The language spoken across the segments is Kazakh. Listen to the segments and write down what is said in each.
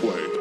play.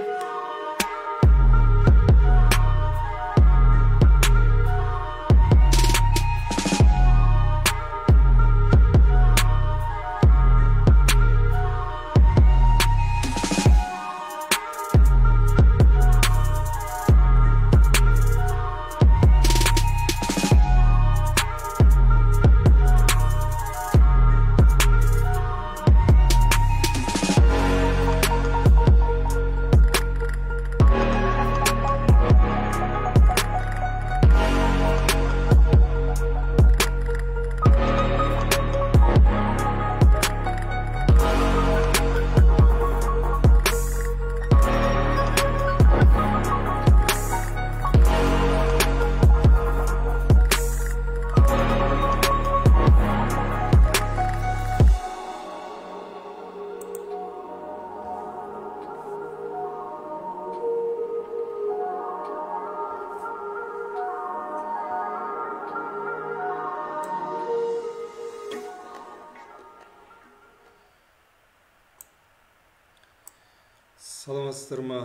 Саламатсыздар ма,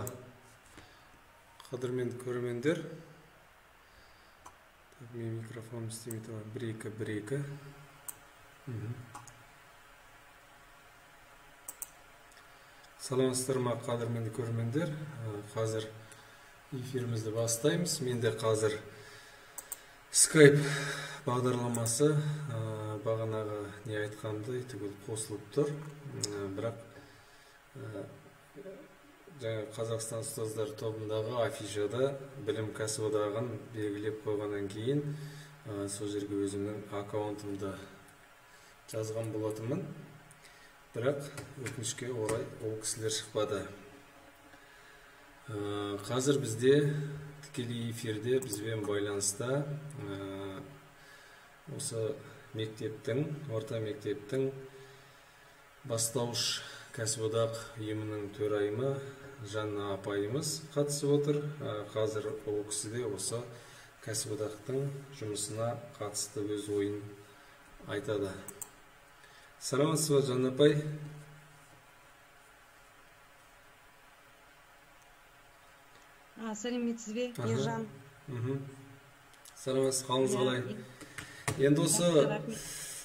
қадірменді көрермендер. Мен микрофон істемей тұрған 1-2. Саламатсыздар ма, қадірменді көрермендер. Қазір эфирімізді бастаймыз. Менде қазір Skype бағдарламасы бағанағы не айтқанды түгел қосылып тұр. Бірақ жаңа Қазақстан ұстаздар тобындағы афишада білім кәсіподағын белгілеп қойғаннан кейін сол жерге өзімнің аккаунтымды жазған болатынмын. Бірақ өкінішке орай ол кісілер шықпады. Қазір бізде тікелей эфирде бізбен байланыста осы мектептің, орта мектептің бастауыш кәсіподақ ұйымының төрайымы Жанна апайымыз қатысып отыр. Қазір ол кісі де осы кәсіподақтың жұмысына қатысты өз ойын айтады. Саламатсыз ба, Жанна апай? Сәлеметсіз бе, Ержан? Саламатсыз, қалыңыз қалай? Енді осы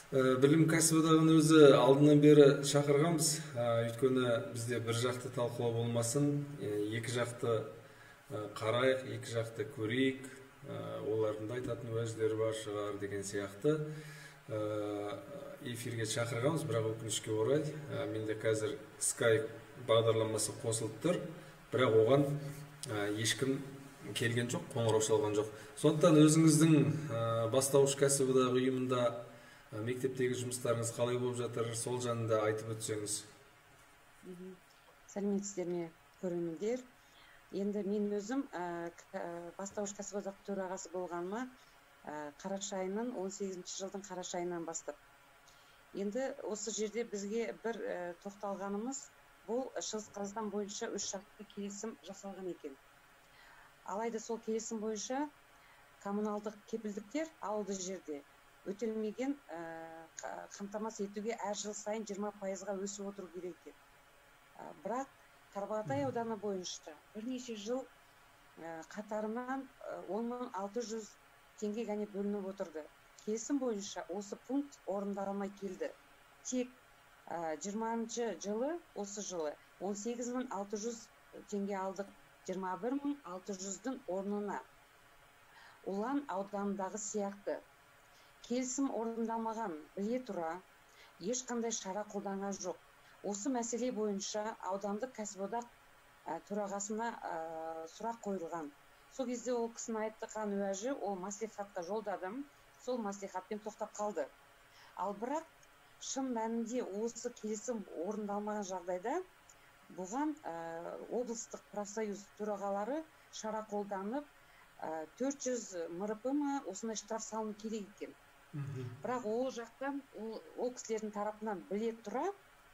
білім кәсіподағын өзі алдынан бері шақырғанбыз. Өйткені бізде бір жақты талқылау болмасын, екі жақты қарайық, екі жақты көрейік, олардың да айтатын уәждері бар шығар деген сияқты эфирге шақырғанбыз. Бірақ өкінішке орай менде қазір Skype бағдарламасы қосылып тұр, бірақ оған ешкім келген жоқ, қоңырау шалған жоқ. Сондықтан өзіңіздің бастауыш кәсіподақ ұйымында мектептегі жұмыстарыңыз қалай болып жатыр, сол жанында айтып өтсеңіз. Сәлеметсіздер ме, көрермендер. Енді мен өзім бастауыш кәсіподақ төрағасы болғаныма қараша айының 18 жылдың қараша айынан бастап. Енді осы жерде бізге бір тоқталғанымыз, бұл Шығыс Қазақстан бойынша 3 жақты келісім жасалған екен. Алайда сол келісім бойынша коммуналдық кепілдіктер ауылды жерде өтелмеген қамтамасыз етуге әр жыл сайын 20%-ға өсіп отыру керек екен. Бірақ Тарбағатай ауданы бойынша бірнеше жыл қатарынан 10.600 теңге ғана бөлініп отырды. Келісім бойынша осы пункт орындалмай келді. Тек 20-шы жылы, осы жылы 18.600 теңге алдық, 21.600-дың орнына. Улан ауданындағы сияқты. Келісім орындалмаған біле тұра, ешқандай шара қолданған жоқ. Осы мәселе бойынша аудандық кәсіподақ төрағасына сұрақ қойылған. Сол кезде ол кісінің айтқан уәжі, ол мәслихатқа жолдадым, сол мәслихатпен тоқтап қалды. Ал бірақ шын мәнінде осы келісім орындалмаған жағдайда бұған облыстық профсоюз төрағалары шара қолданып 400 МРП ма осындай штраф салыну керек екен. Бірақ ол жақтан, ол кісілердің тарапынан біле тұра,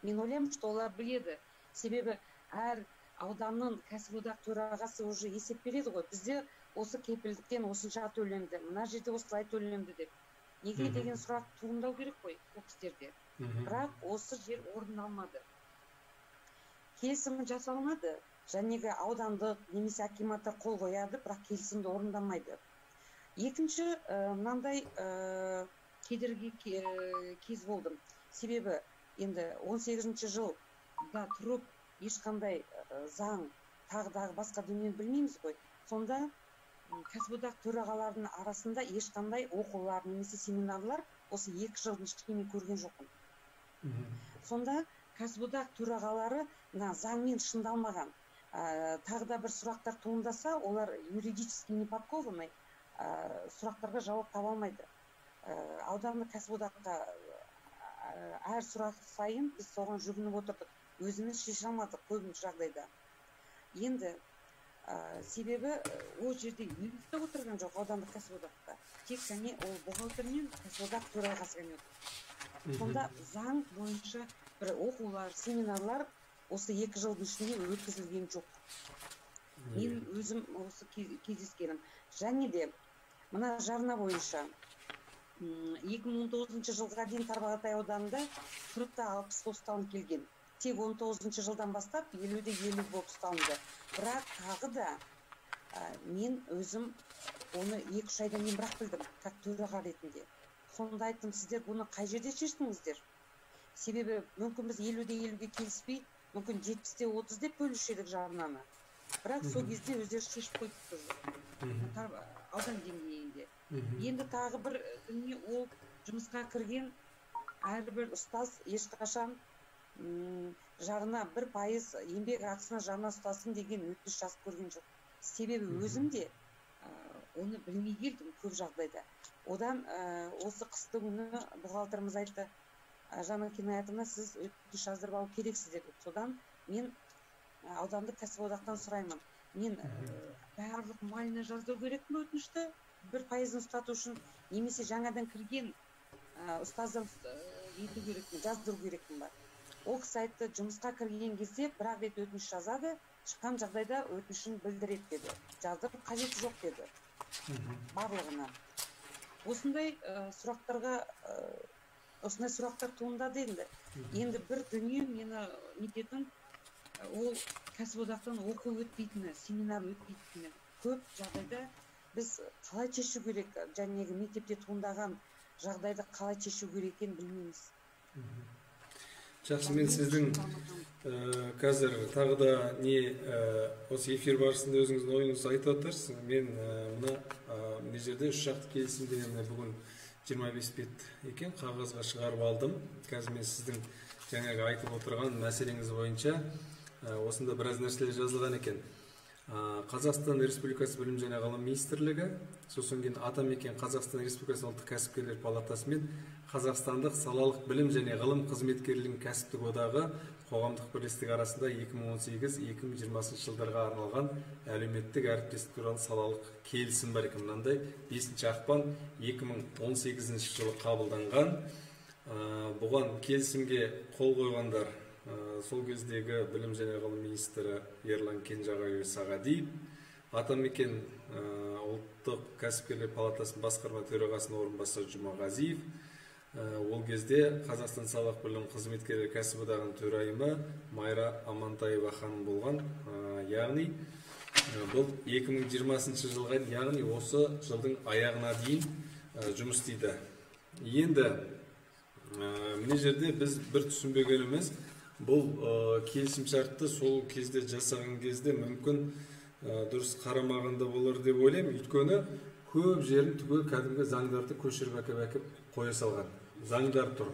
мен ойлаймын, что олар біледі. Себебі әр ауданның кәсіподақ төрағасы уже есеп береді ғой. Бізде осы кепілдіктен осынша төленді, мына жерде осылай төленді деп. Неге деген сұрақ туындау керек қой ол кісілерге. Бірақ осы жер орындалмады. Келісім жасалмады. жәнегі аудандық немесе акиматтар қол қояды, бірақ келісімді орындамайды. Екінші, мынандай кедергі кез болдым. Себебі енді 18-ші жылда тұрып, ешқандай заң, тағыдағы басқа дүниені білмейміз ғой. Сонда кәсіподақ төрағаларының арасында ешқандай оқулар немесе семинарлар осы 2 жылдың ішінде мен көрген жоқпын. Сонда кәсіподақ төрағалары заңмен шындалмаған. Тағы да бір сұрақтар туындаса, олар юридически не подкованы, сұрақтарға жауап таба алмайды. Аудандық кәсіподаққа әр сұрақ сайын біз соған жүгініп отырдық. Өзіміз шеше алмадық көбінше жағдайда. Енді себебі ол жерде юрист отырған жоқ аудандық кәсіподақта. Тек қана ол бухгалтер мен кәсіподақ төрағасы ғана отыр. Сонда заң бойынша бір оқулар, семинарлар осы 2 жылдың ішінде өткізілген жоқ. Мен өзім осы кездескенім. Және де мына жарна бойынша 2019 жылға дейін Тарбағатай ауданында 40-60 болып ұсталынып келген. Тек 19 жылдан бастап 50-50 болып ұсталынды. Бірақ тағы да мен өзім оны 2-3 айдан кейін бірақ білдім, как төраға ретінде. Сонда айттым, сіздер бұны қай жерде шештіңіздер? Себебі мүмкін біз 50-50-ге келіспей, мүмкін 70-30 деп бөлуші едік жарнаны. Бірақ сол кезде өздері шешіп қойдық аудан деңгейінде. Енді тағы бір дүние, ол жұмысқа кірген әрбір ұстаз ешқашан жарына 1% еңбек ақысына жарна ұстасын деген өтініш жазып көрген жоқ. Себебі өзім де оны білмей келдім көп жағдайда. Одан осы қысты күні бухгалтеріміз айтты, Жанна Кинаятовна, сіз өтініш жаздырып алу керексіз деді. Содан мен аудандық кәсіподақтан сұраймын. Мен барлық майына жаздыру керек пе өтінішті? 1% ұстату үшін, немесе жаңадан кірген ұстаздан ету керек пе, жаздыру керек пе? Ол кісі айтты, жұмысқа кірген кезде бір-ақ рет өтініш жазады, шыққан жағдайда өтінішін білдіреді деді. Жаздырып қажеті жоқ деді. Барлығына. Осындай сұрақтар туындады енді. Енді бір дүние мені нететін, ол кәсіподақтан оқу өтпейтіні, семинар өтпейтіні. Көп жағдайда біз қалай шешу керек, жәнегі мектепте туындаған жағдайды қалай шешу керек екенін білмейміз. Жақсы, мен сіздің қазір тағы да осы эфир барысында өзіңіздің ойыңызды айтып отырсыз. Мен мына жерде 3 жақты келісімдеріне бүгін 25 бет екен қағазға шығарып алдым. Қазір мен сіздің жаңағы айтып отырған мәселеңіз бойынша осында біраз нәрселер жазылған екен. Қазақстан Республикасы білім және ғылым министрлігі, сосын кейін Атамекен Қазақстан Республикасы ұлттық кәсіпкерлер палатасы мен Қазақстандық салалық білім және ғылым қызметкерлерінің кәсіптік одағы қоғамдық бірлестігі арасында 2018-2020 жылдарға арналған әлеуметтік әріптестік туралы салалық келісім бар екен. Мынандай 5 ақпан 2018 жылы қабылданған. Бұған келісімге қол қойғандар сол кездегі білім және ғылым министрі Ерлан Кенжағайұлы Сағадиев, Атамекен ұлттық кәсіпкерлер палатасының басқарма төрағасының орынбасары Жұмағазиев, ол кезде Қазақстан салалық білім қызметкерлер кәсіподағының төрайымы Майра Амантаева ханым болған. Яғни бұл 2020 жылға, яғни осы жылдың аяғына дейін жұмыс істейді. Енді мына жерде біз бір түсінбегеніміз, бұл келісімшартты сол кезде жасаған кезде мүмкін дұрыс қарамағанда болар деп ойлаймын. Өйткені көп жерін түгел кәдімгі заңдарды көшіріп әкеп қоя салған. Заңдар тұр.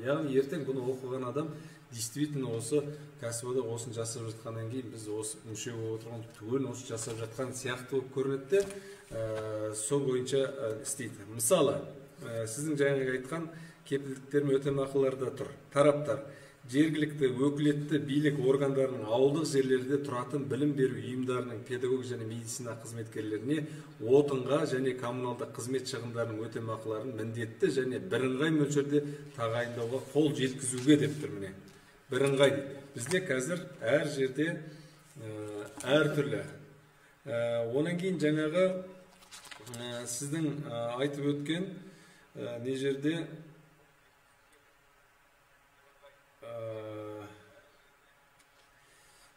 Яғни ертең бұны оқыған адам действительно осы кәсіподақ осын жасап жатқаннан кейін біз осы мүше болып отырған түгел осы жасап жатқан сияқты болып көрінеді де сол бойынша істейді. Мысалы, сіздің жаңағы айтқан кепілдіктер мен өтемақыларда тұр. Тараптар жергілікті өкілетті билік органдарының ауылдық жерлерде тұратын білім беру ұйымдарының педагог және медицина қызметкерлеріне отынға және коммуналдық қызмет шығындарының өтемақыларын міндетті және бірыңғай мөлшерде тағайындауға қол жеткізуге деп тұр. Міне, бірыңғай дейді. Бізде қазір әр жерде әртүрлі. Онан кейін жаңағы сіздің айтып өткен не жерде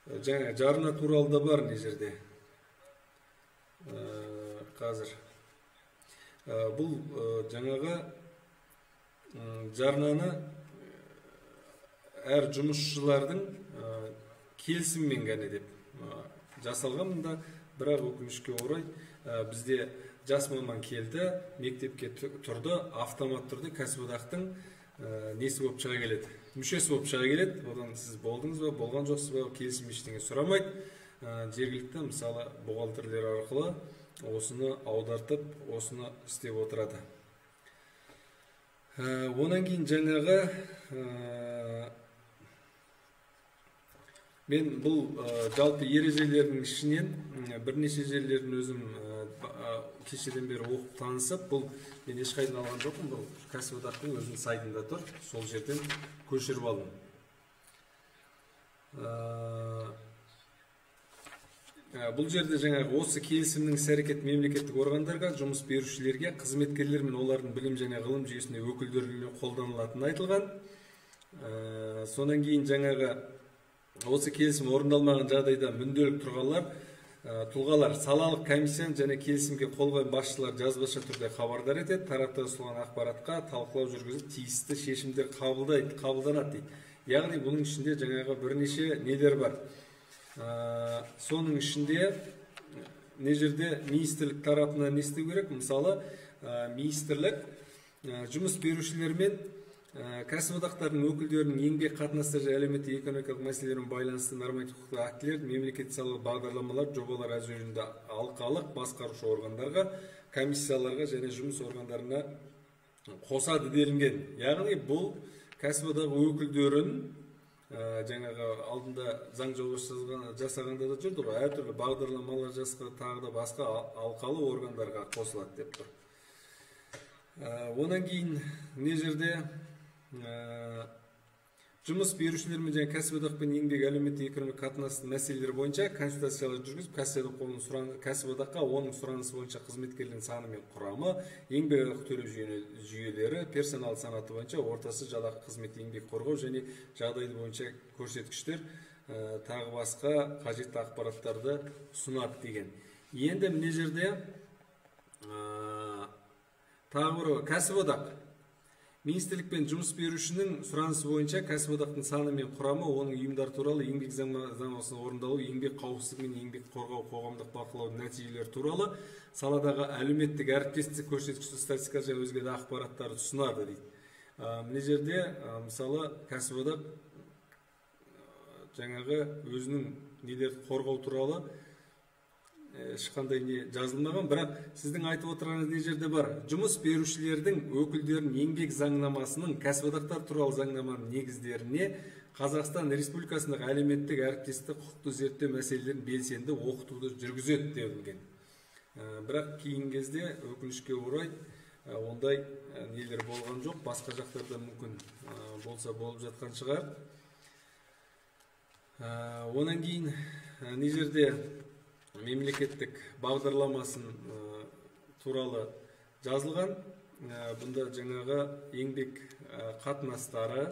жаңа жарна тууралуу да бар мына жерде. Қазір бұл жаңағы жарнаны әр жұмысшылардың келісіммен ғана деп жасалған мында. Бірақ өкінішке орай бізде жас маман келді, мектепке тұрды, автомат түрде кәсіподақтың несі болып шыға келеді, мүшесі болып шыға келеді. Одан сіз болдыңыз ба, болған жоқсыз ба, келісім ештеңе сұрамайды. Жергілікті мысалы бухгалтерлер арқылы осыны аудартып, осыны істеп отырады. Онан кейін жаңағы мен бұл жалпы ережелердің ішінен бірнеше жерлерін өзім кешеден бері оқып танысып, бұл мен ешқайдан алған жоқпын, бұл кәсіподақтың өзінің сайтында тұр, сол жерден көшіріп алдым. Бұл жерде жаңағы осы келісімнің іс-әрекет мемлекеттік органдарға, жұмыс берушілерге, қызметкерлер мен олардың білім және ғылым жүйесіне өкілдеріне қолданылатыны айтылған. Сонан кейін жаңағы осы келісім орындалмаған жағдайда мүдделік тұлғалар салалық комиссияны және келісімге қол қойған басшылар жазбаша түрде хабардар етеді, тараптар ұсынған ақпаратқа талқылау жүргізіп, тиісті шешімдер қабылданады дейді. Яғни бұның ішінде жаңағы бірнеше нелер бар. Соның ішінде не жерде министрлік тарапынан не істеу керек? Мысалы, министрлік жұмыс берушілермен кәсіподақтардың өкілдерінің еңбек қатынастары және әлеуметтік экономикалық мәселелермен байланысты нормативтік актілер, мемлекеттік салалық бағдарламалар, жобалар әзірлеуінде алқалық басқарушы органдарға, комиссияларға және жұмыс органдарына қосады делінген. Яғни бұл кәсіподақ өкілдерін жаңағы алдында заң жобасы жасағанда да жүрді ғой, әртүрлі бағдарламалар жасқа, тағы да басқа алқалы органдарға қосылады деп тұр. Онан кейін не жерде жұмыс берушілермен және кәсіподақпен еңбек әлеуметтік экономикалық қатынас мәселелері бойынша консультациялар жүргізіп, кәсіподаққа оның сұранысы бойынша қызметкерлердің саны мен құрамы, еңбекақы төлеу жүйелері, персонал санаты бойынша ортасы жалақы, қызмет, еңбек қорғау және жағдайды бойынша көрсеткіштер, тағы басқа қажетті ақпараттарды ұсынады деген. Енді мына жерде тағы бір кәсіподақ министрлік пен жұмыс берушінің сұранысы бойынша кәсіподақтың саны мен құрамы, оның ұйымдар туралы, еңбек заңнамасының орындалу, еңбек қауіпсіздігі мен еңбек қорғау, қоғамдық бақылаудың нәтижелері туралы, саладағы әлеуметтік әріптестік көрсеткіші, статистика және өзге де ақпараттарды ұсынады дейді. Мына жерде мысалы кәсіподақ жаңағы өзінің нелерді қорғау туралы ешқандай не жазылмаған, бірақ сіздің айтып отырғаныңыз не жерде бар? Жұмыс берушілердің өкілдерін еңбек заңнамасының, кәсіподақтар туралы заңнаманың негіздеріне Қазақстан Республикасындағы әлеуметтік әріптестік құқықты зерттеу мәселелерін белсенді оқытуды жүргізеді делінген. Бірақ кейін кезде өкінішке орай ондай нелер болған жоқ, басқа жақтарда мүмкін болса болып жатқан шығар. Онан кейін не жерде мемлекеттік бағдарламасын туралы жазылған. Бұнда жаңағы еңбек қатынастары.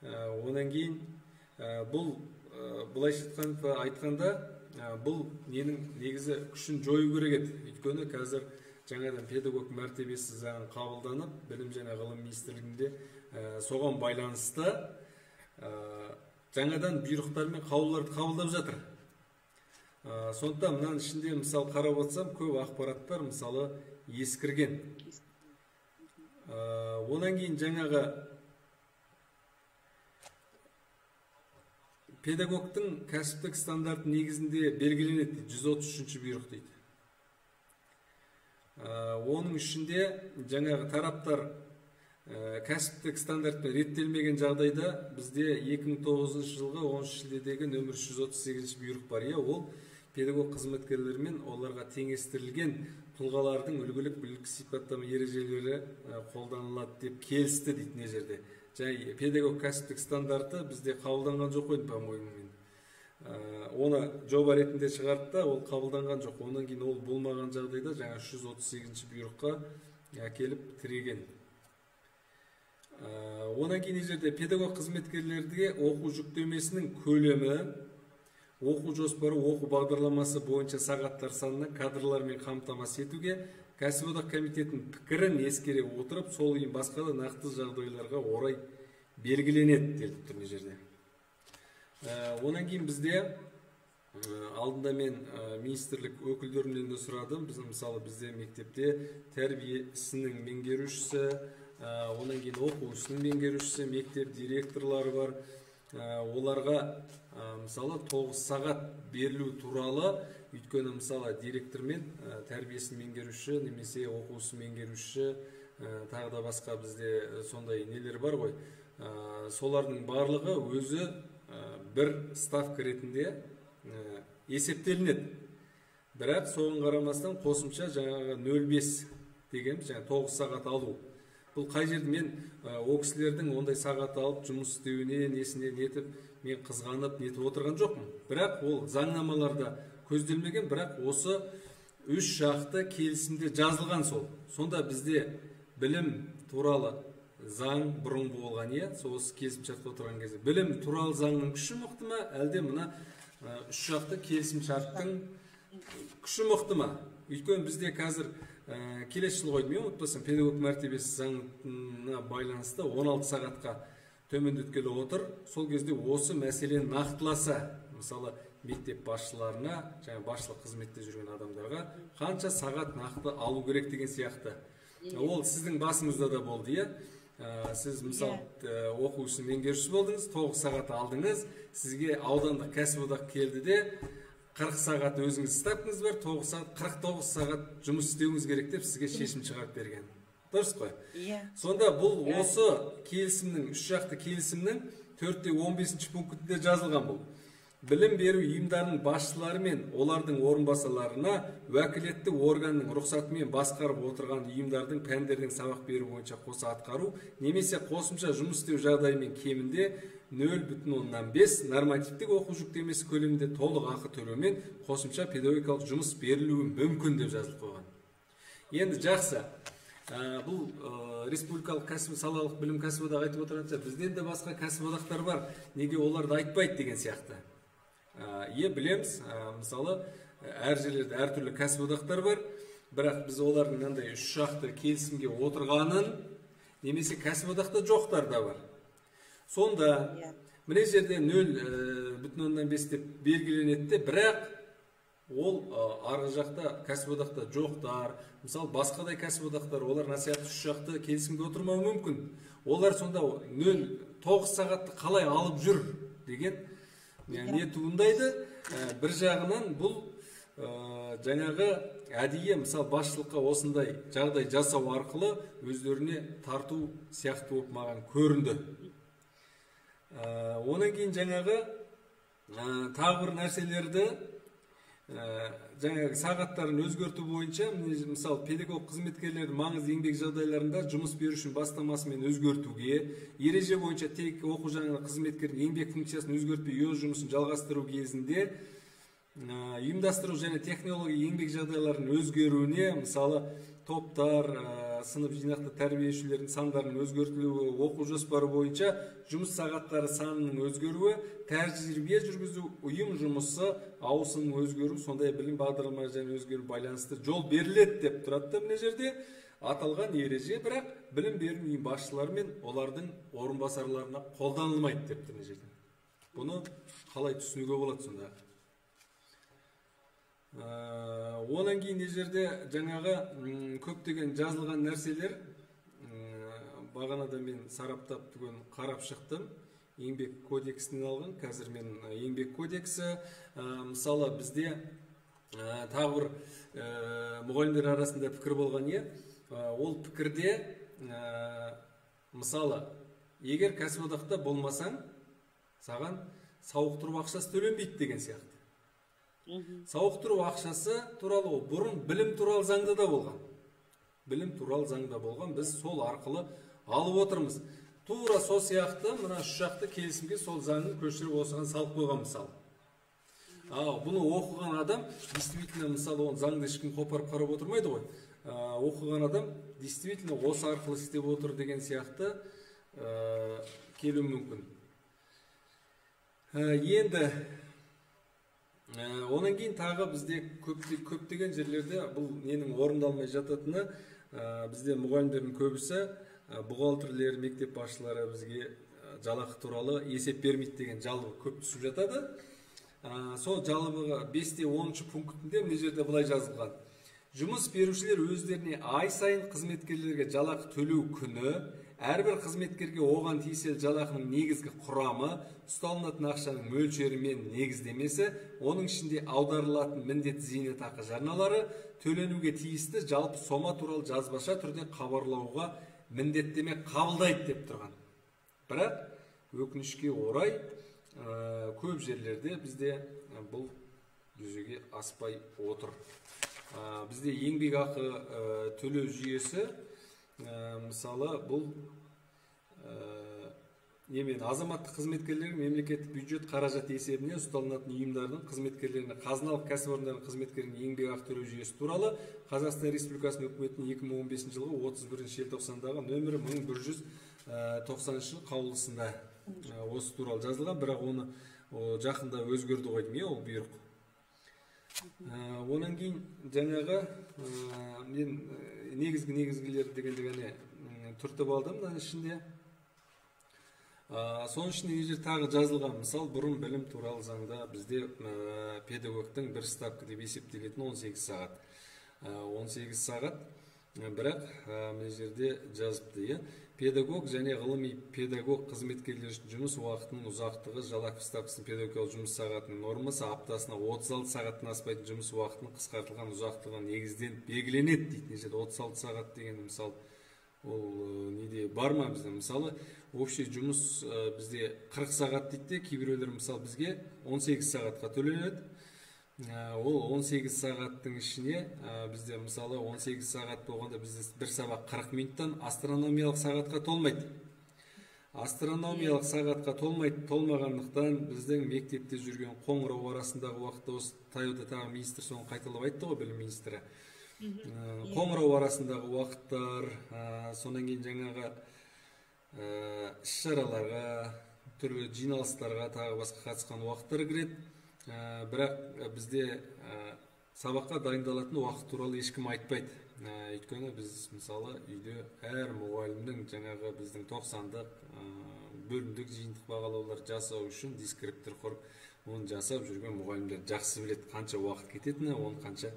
Онан кейін бұл былайша айтқанда бұл ненің негізі күшін жою керек еді. Өйткені қазір жаңадан педагог мәртебесі заңы қабылданып, білім және ғылым министрлігінде соған байланысты жаңадан бұйрықтар мен қаулыларды қабылдап жатыр. Сондықтан мынаның ішінде мысалы қарап отырсам, көп ақпараттар мысалы ескірген. Онан кейін жаңағы педагогтың кәсіптік стандарт негізінде белгіленеді 133 бұйрық дейді. Оның ішінде жаңағы тараптар кәсіптік стандартпен реттелмеген жағдайда бізде 2009 жылғы 10 шілдедегі нөмір 138 бұйрық бар. Ол педагог қызметкерлер мен оларға теңестірілген тұлғалардың үлгілік білік сипаттама ережелері қолданылады деп келісті дейді мына жерде. Және педагог кәсіптік стандарты бізде қабылданған жоқ қой, по-моему. Оны жоба ретінде шығарды да, ол қабылданған жоқ. Онан кейін ол болмаған жағдайда жаңа 138 бұйрыққа әкеліп тіреген. Онан кейін жерде педагог қызметкерлерге оқу жүктемесінің көлемі оқу жоспары, оқу бағдарламасы бойынша сағаттар санына кадрлармен қамтамасыз етуге кәсіподақ комитетінің пікірін ескере отырып, сол ұйым басқа да нақты жағдайларға орай белгіленеді деп тұр мына жерде. Онан кейін бізде алдында мен министрлік өкілдерінен де сұрадым. Біз мысалы бізде мектепте тәрбие ісінің меңгерушісі, онан кейін оқу ісінің меңгерушісі, мектеп директорлары бар. Оларға мысалы 9 сағат берілу туралы, өйткені мысалы директор мен тәрбиесін меңгеруші немесе оқусын меңгеруші тағы да басқа бізде сондай нелер бар ғой. Солардың барлығы өзі бір ставка ретінде есептелінеді. Бірақ соған қарамастан қосымша жаңағы 0,5 деген 9 сағат алу. Бұл қай жерде мен о кісілердің ондай сағат алып жұмыс істеуіне несіне нетіп мен қызғанып нетіп отырған жоқпын. Бірақ ол заңнамаларда көзделмеген, бірақ осы үш жақты келісімде жазылған сол. Сонда бізде білім туралы заң бұрын болған, сол осы келісімшартта отырған кезде білім туралы заңның күші мықты ма, әлде мына үш жақты келісімшарттың күші мықты ма? Өйткені бізде қазір келесі жыл ғой, мен ұмытпасам, педагог мәртебесі заңына байланысты 16 сағатқа төмендеткелі отыр. Сол кезде осы мәселені нақтыласа, мысалы мектеп басшыларына, жаңа басшылық қызметте жүрген адамдарға қанша сағат нақты алу керек деген сияқты. Ол сіздің басыңызда да болды, сіз мысалы оқу ісінің меңгерушісі болдыңыз, 9 сағат алдыңыз, сізге аудандық кәсіподақ келді де 40 сағат өзіңіз ставкаңыз бар, 49 сағат жұмыс істеуіңіз керек деп сізге шешім шығарып берген. Дұрыс қой? Сонда бұл осы келісімнің, үш жақты келісімнің 4-15 пунктінде жазылған бұл. Білім беру ұйымдарының басшылары мен олардың орынбасарларына уәкілетті органның рұқсатымен басқарып отырған ұйымдардың пәндердің сабақ беру бойынша қоса атқару немесе қосымша жұмыс істеу жағдайымен кемінде 0,5 нормативтік оқу жүктемесі көлемінде толық ақы төлеумен қосымша педагогикалық жұмыс берілуі мүмкін деп жазылып қойған. Енді жақсы. Бұл республикалық салалық білім кәсіподағы айтып отырғанша, бізден де басқа кәсіподақтар бар, неге оларды айтпайды деген сияқты. Білеміз, мысалы әр жерлерде әртүрлі кәсіподақтар бар, бірақ біз олардың мынандай үш жақты келісімге отырғанын немесе кәсіподақта жоқтар да бар. Сонда мына жерде 0,5 деп белгіленеді, бірақ ол арғы жақта кәсіподақта жоқтар, мысалы басқадай кәсіподақтар, олар насихат үш жақты келісімге отырмауы мүмкін. Олар сонда 9 сағатты қалай алып жүр деген не туындайды. Бір жағынан бұл жаңағы әдейі мысалы басшылыққа осындай жағдай жасау арқылы өздеріне тарту сияқты болып маған көрінді. Онан кейін жаңағы тағы бір нәрселерді жаңағы сағаттарын өзгерту бойынша, мысалы педагог қызметкерлердің маңызды еңбек жағдайларында жұмыс берушінің бастамасымен өзгертуге, ереже бойынша тек оқу жаңа қызметкердің еңбек функциясын өзгертпей өз жұмысын жалғастыру кезінде ұйымдастыру және технология еңбек жағдайларының өзгеруіне, мысалы топтар, сынып жинақты тәрбиешілердің сандарының өзгертілуі, оқу жоспары бойынша жұмыс сағаттары санының өзгеруі, тәжірибе жүргізу, ұйым жұмысы ауысымның өзгеру, сондай білім бағдарламалары және өзгеру байланысты жол беріледі деп тұрады мына жерде. Аталған ереже бірақ білім беру ұйым басшылары мен олардың орынбасарларына қолданылмайды деп тұр мына жерде. Бұны қалай түсінуге болады сонда? Онан кейін жерде жаңағы көптеген жазылған нәрселер бағанада мен сараптап түген қарап шықтым. Еңбек кодексінен алған, қазір мен еңбек кодексі, мысалы бізде тағы бір мұғалімдер арасында пікір болған, ол пікірде мысалы егер кәсіподақта болмасаң, саған сауықтыру ақшасы төленбейді деген сияқты. Сауықтыру ақшасы туралы бұрын білім туралы заңда да болған. Білім туралы заңда болған, біз сол арқылы алып отырмыз. Тура сол сияқты мына үш жақты келісімге сол заңын көшіріп осыған салып қойған мысалы. Бұны оқыған адам действительно мысалы оны заңды ешкім қопарып қарап отырмайды ғой. Оқыған адам действительно осы арқылы істеп отыр деген сияқты келу мүмкін. Енді Онан кейін тағы бізде көптеген жерлерде бұл ненің орындалмай жататыны, бізде мұғалімдердің көбісі, бухгалтерлер, мектеп басшылары бізге жалақы туралы есеп бермейді деген жалобы көп түсіп жатады. Сол жалобыға 5-те 10-шы пунктінде мына жерде былай жазылған: жұмыс берушілер өздеріне ай сайын қызметкерлерге жалақы төлеу күні, әрбір қызметкерге оған тиесілі жалақының негізгі құрамы, ұсталынатын ақшаның мөлшері мен негіздемесі, оның ішінде аударылатын міндетті зейнетақы жарналары, төленуге тиісті жалпы сома туралы жазбаша түрде хабарлауға міндеттеме қабылдайды деп тұрған. Бірақ өкінішке орай көп жерлерде бізде бұл жүзеге аспай отыр. Бізде еңбекақы төлеу жүйесі, мысалы, бұл азаматтық қызметкерлерге мемлекеттік бюджет қаражат есебінен ұсталынатын ұйымдардың қызметкерлеріне, қазыналық кәсіпорындардың қызметкеріне еңбекақы төлеу жүйесі туралы Қазақстан Республикасының үкіметінің 2015 жылғы 31 желтоқсандағы нөмірі 1190 қаулысында осы туралы жазылған, бірақ оны жақында өзгерді ғой деймін, ол бұйрық. Онан кейін жаңағы мен негізгілер дегенде түртіп алдым мына ішінде. Соның ішінде не жер тағы жазылған, мысал, бұрын білім туралы заңда бізде педагогтың бір ставка деп есептелетін 18 сағат. 18 сағат, бірақ мына жерде жазыпты, педагог және ғылыми педагог қызметкерлер үшін жұмыс уақытының ұзақтығы, жалақы ставкасының педагогикалық жұмыс сағатының нормасы аптасына 36 сағаттан аспайтын жұмыс уақытының қысқартылған ұзақтығы негізден белгіленеді дейді. 36 сағат деген, мысалы, ол неде бар ма бізде? Мысалы, общий жұмыс бізде 40 сағат дейді, кейбіреулер мысалы бізге 18 сағатқа төленеді. Ол 18 сағаттың ішіне бізде мысалы 18 сағат болғанда бізде бір сабақ 40 минуттан астрономиялық сағатқа толмайды. Астрономиялық сағатқа толмағандықтан біздің мектепте жүрген қоңырау арасындағы уақытта, осы таяуда тағы министр соны қайталап айтты ғой, білім министрі. Қоңырау арасындағы уақыттар, сонан кейін жаңағы іс-шараларға, түрлі жиналыстарға, тағы басқа қатысқан уақыттар кіреді. Бірақ бізде сабаққа дайындалатын уақыт туралы ешкім айтпайды. Өйткені біз мысалы үйде әр мұғалімнің жаңағы біздің 90-дық бөлімдік жиынтық бағалаулар жасау үшін дискриптор құрып, оны жасап жүрген мұғалімдер жақсы біледі, қанша уақыт кететіні, оны қанша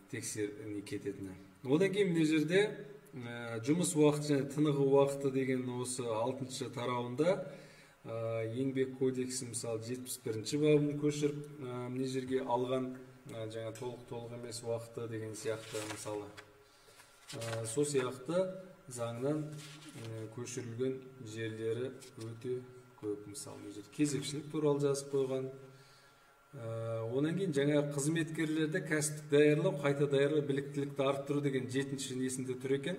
тексеріне кететіні. Одан кейін мына жерде жұмыс уақыты және тынығы уақыты деген осы 6-шы тарауында еңбек кодексі, мысалы, 71-ші бабын көшіріп мына жерге алған, жаңа толық емес уақыты деген сияқты, мысалы. Сол сияқты заңнан көшірілген жерлері өте көп, мысалы, мына жерде кезекшілік туралы жазып қойған. Онан кейін жаңа қызметкерлерді кәсіптік даярлау, қайта даярлау, біліктілікті арттыру деген 7-ші несінде тұр екен.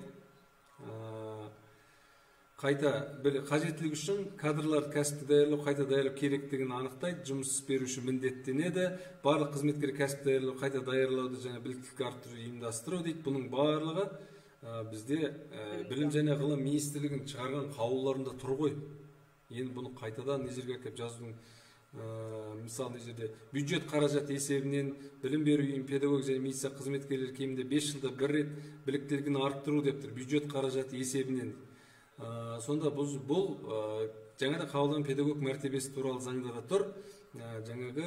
Қажеттілік үшін кадрларды кәсіптік даярлау, қайта даярлау керектігін анықтайды, жұмыс беруші міндеттенеді, барлық қызметкер кәсіптік даярлау, қайта даярлауды және біліктілікті арттыру ұйымдастыру дейді. Бұның барлығы бізде білім және ғылым министрлігінің шығарған қаулыларында тұр ғой. Енді бұны қайтадан не жерге әкеліп жазудың, мысалы, не жерде бюджет қаражат есебінен білім беру ұйым педагог және медицина қызметкерлері кемінде 5 жылда бір рет біліктілігін арттыру деп тұр, бюджет қаражат есебінен. Сонда бұл жаңада қабылданған педагог мәртебесі туралы заңда да тұр. Жаңағы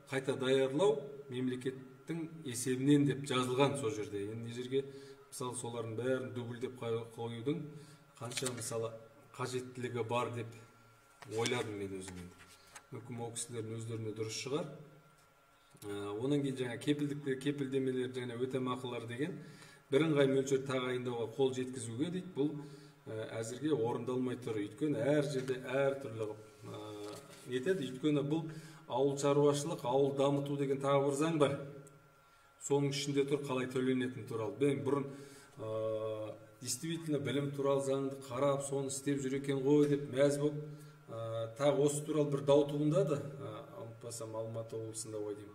қайта даярлау мемлекеттің есебінен деп жазылған сол жерде. Енді жерге мысалы солардың бәрін дубльдеп қоюдың қанша мысалы қажеттілігі бар деп ойладым мен өзім. Мүмкін ол кісілердің өздеріне дұрыс шығар. Онан кейін жаңа кепілдемелер және өтемақылар деген бірыңғай мөлшер тағайындауға қол жеткізуге дейді. Бұл әзірге орындалмай тұр. Өйткені әр жерде әр түрлі нетеді. Өйткені бұл ауыл шаруашылық, ауыл дамыту деген тағы бір заң бар. Соның ішінде тұр қалай төленетін туралы. Мен бұрын действительно білім туралы заңды қарап, соны істеп жүр екен ғой деп мәз болып, тағы осы туралы бір дау туындады. Ұмытпасам Алматы облысында ғой деймін.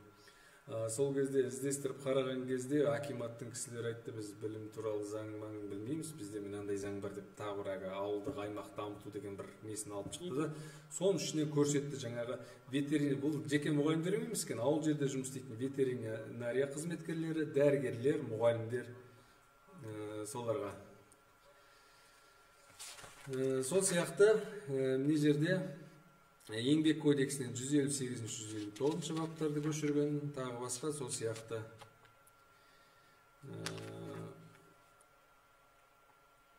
Сол кезде іздестіріп қараған кезде акиматтың кісілері айтты, біз білім туралы заң білмейміз, бізде мынандай заң бар деп, тағы бір ауылдық аймақ дамыту деген бір несін алып шықты да, соның ішіне көрсетті жаңағы ветеринар, бұл жеке мұғалімдер емес екен, ауыл жерде жұмыс істейтін ветеринария қызметкерлері, дәрігерлер, мұғалімдер, соларға. Сол сияқты мына жерде еңбек кодексінен 158-159 баптарды көшірген, тағы басқа сол сияқты.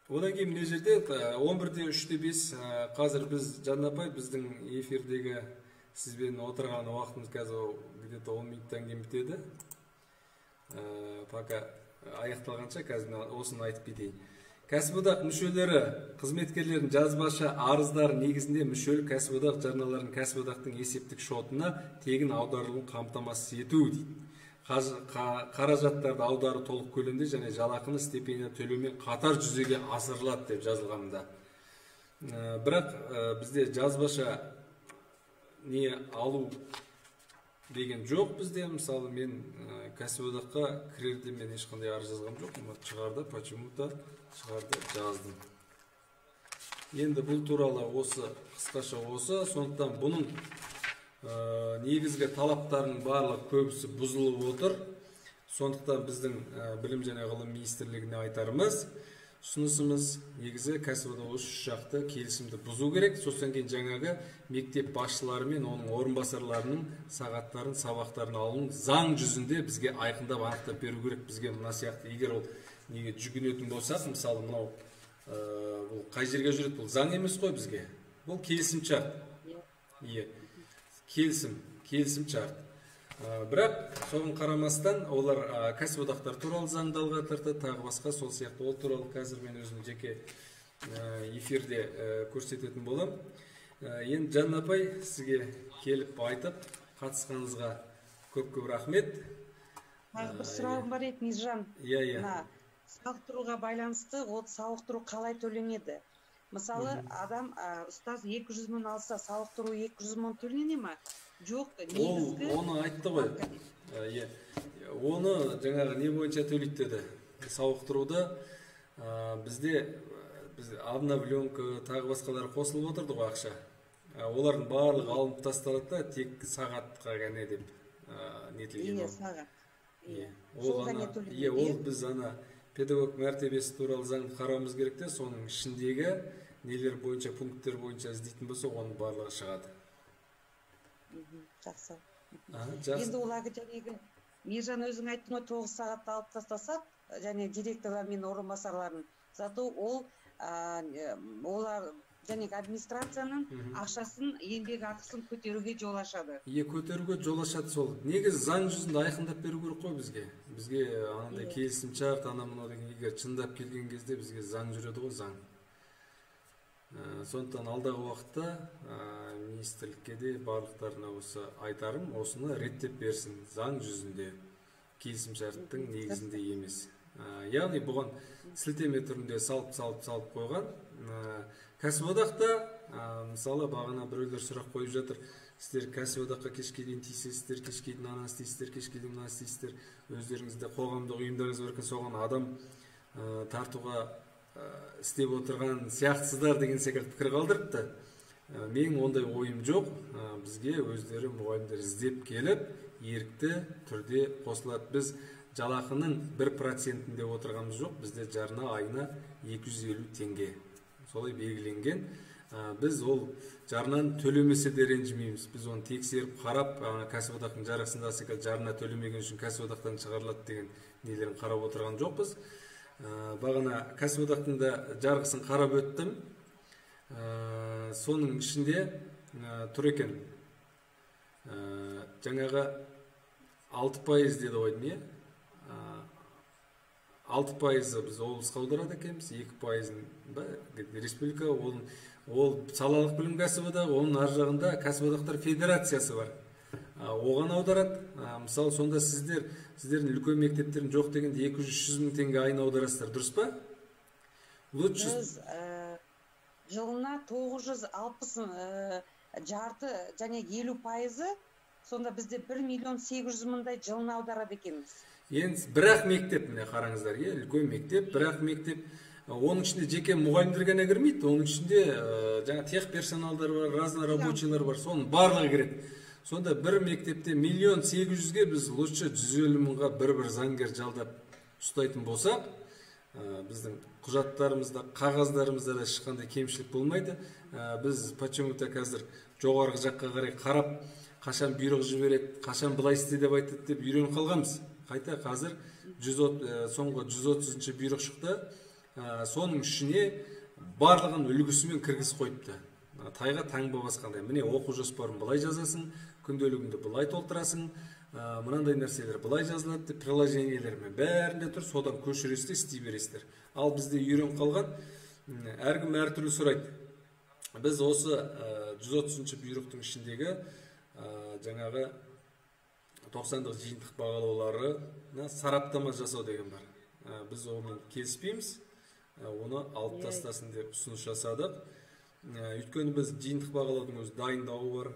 Одан кейін мына жерде 11:03:5 қазір біз Жанна апай біздің эфирдегі сізбен отырған уақытымыз қазір где-то 10 минуттан кейін бітеді. Пока аяқталғанша қазір осыны айтып кетейін. Кәсіподақ мүшелері қызметкерлердің жазбаша арыздары негізінде мүшелік кәсіподақ жарналарын кәсіподақтың есептік шотына тегін аударылуын қамтамасыз ету дейді. Қаражаттарды аудару толық көлемде және жалақыны стипендия төлеумен қатар жүзеге асырылады деп жазылғанда. Бірақ бізде жазбаша не алу деген жоқ бізде. Мысалы мен кәсіподаққа кірерде мен ешқандай арыз жазғам жоқ, шығарды, почему-то шығарды жаздым. Енді бұл туралы осы қысқаша осы, сондықтан бұның негізгі талаптарының барлығы көбісі бұзылып отыр. Сондықтан біздің білім және ғылым министрлігіне айтарымыз, ұсынысымыз негізі кәсіподақ үш жақты келісімді бұзу керек. Сосын кейін жаңағы мектеп басшылары мен оның орынбасарларының сағаттарын, сабақтарын алуын заң жүзінде бізге айқындап анықтап беру керек. Бізге мына сияқты, егер ол неге жүгінетін болсақ, мысалы мынау бұл қай жерге жүреді, бұл заң емес қой бізге. Бұл келісімшарт. Келісімшарт. Бірақ соған қарамастан олар кәсіподақтар туралы заңды алға тартты, тағы басқа сол сияқты. Ол туралы қазір мен өзім жеке эфирде көрсететін болам. Енді Жанна апай сізге келіп айтып қатысқаныңызға көп рахмет. Тағы бір сұрағым бар еді, Мизжан. Сауықтыруға байланысты, ол сауықтыру қалай төленеді? Мысалы, адам, ұстаз 200 мың алса, сауықтыру 200 мың төлене ма? Жоқ, негізгі... Оны айтты ғой. Оны жаңағы не бойынша төлейді деді. Сауықтыруды бізде обновленка, тағы басқалары қосылып отырды ғой ақша. Олардың барлығы алынып тасталады, тек сағатқа ғана деп нетілген. Сағат. Ол біз педагог мәртебесі туралы заңды қарауымыз керек те, соның ішіндегі нелер бойынша, пункттер бойынша іздейтін болса, оның барлығы шығады. Жақсы. Енді олағы жәнегі, Мейіржан өзің айттың ғой, 9 сағатта алып тастасақ, және директорлар мен орынбасарларын, зато олар жәнегі администрацияның ақшасын, еңбек ақысын көтеруге жол ашады. Көтеруге жол ашады сол. Негіз заң жүзінде айқындап беру керек қой бізге. Бізге анандай келісімшарт, мынау деген егер шындап келген кезде бізге заң жүреді ғой, заң. Сондықтан алдағы уақытта министрлікке де барлықтарына осы айтарым, осыны реттеп берсін, заң жүзінде, келісімшарттың негізінде емес. Яғни бұған сілтеме түрінде салып қойған. Кәсіподақта, мысалы, бағана біреулер сұрақ қойып жатыр, сіздер кәсіподаққа кешке дейін тиісесіздер, кешке дейін ана істейсіздер, кешке дейін мына істейсіздер, өздеріңізде қоғамдық ұйымдарыңыз бар екен, соған адам тартуға істеп отырған сияқтысыздар деген секілді пікір қалдырыпты. Менің ондай ойым жоқ. Бізге өздері мұғалімдер іздеп келіп, ерікті түрде қосылады. Біз жалақының 1%-інде отырғанымыз жоқ. Бізде жарна айына 250 теңге. Солай белгіленген. Біз ол жарнаны төлемесе де ренжімейміз. Біз оны тексеріп, қарап, кәсіподақтың жарғысында секілді жарна төлемеген үшін кәсіподақтан шығарылады деген нелерін қарап отырған жоқпыз. Бағана кәсіподақтың да жарғысын қарап өттім. Соның ішінде тұр екен. Жаңағы 6% деді ғой, не? 6% біз облысқа аударады екенбіз, 2% республика, ол салалық білім кәсіподағы, оның ар жағында кәсіподақтар федерациясы бар. Оған аударады. Мысалы, сонда сіздердің үлкен мектептерін жоқ дегенде 200-300 мың теңге айына аударасыздар, дұрыс па? Біз жылына 960 жарты және 50% Сонда бізде 1.800.000 жылына аударады екенбіз. Енді бірақ мектеп, міне қараңыздар, үлкен мектеп, бірақ мектеп, оның ішінде жеке мұғалімдер ғана кірмейді, оның ішінде жаңа тех персоналдар бар, разный рабочийлар бар, соның барлығы кіреді. Сонда бір мектепте 1.800.000-ге біз лучше 150.000-ға бір заңгер жалдап ұстайтын болсақ, біздің құжаттарымызда, қағаздарымызда да ешқандай кемшілік болмайды. Біз почему-то қазір жоғарғы жаққа қарай қарап, қашан бұйрық жібереді, қашан былай істе деп айтады деп үйреніп қалғанбыз. Қайта қазір соңғы 130-ші бұйрық шықты. Соның ішіне барлығын үлгісімен кіргізіп қойыпты. Тайға таңба басқандай. Міне оқу жоспарын былай жазасың, күнделігіңді былай толтырасың, мынандай нәрселер былай жазылады деп приложениелермен бәрінде тұр, содан көшіресіздер, істей бересіздер. Ал бізде үйреніп қалған, әркім әртүрлі сұрайды. Біз осы 130-ші бұйрықтың ішіндегі жаңағы 90-дық жиынтық бағалауларына сараптама жасау деген бар. Біз онымен келіспейміз, оны алып тастасын деп ұсыныс жасадық. Өйткені біз жиынтық бағалаудың өзі дайындауы бар,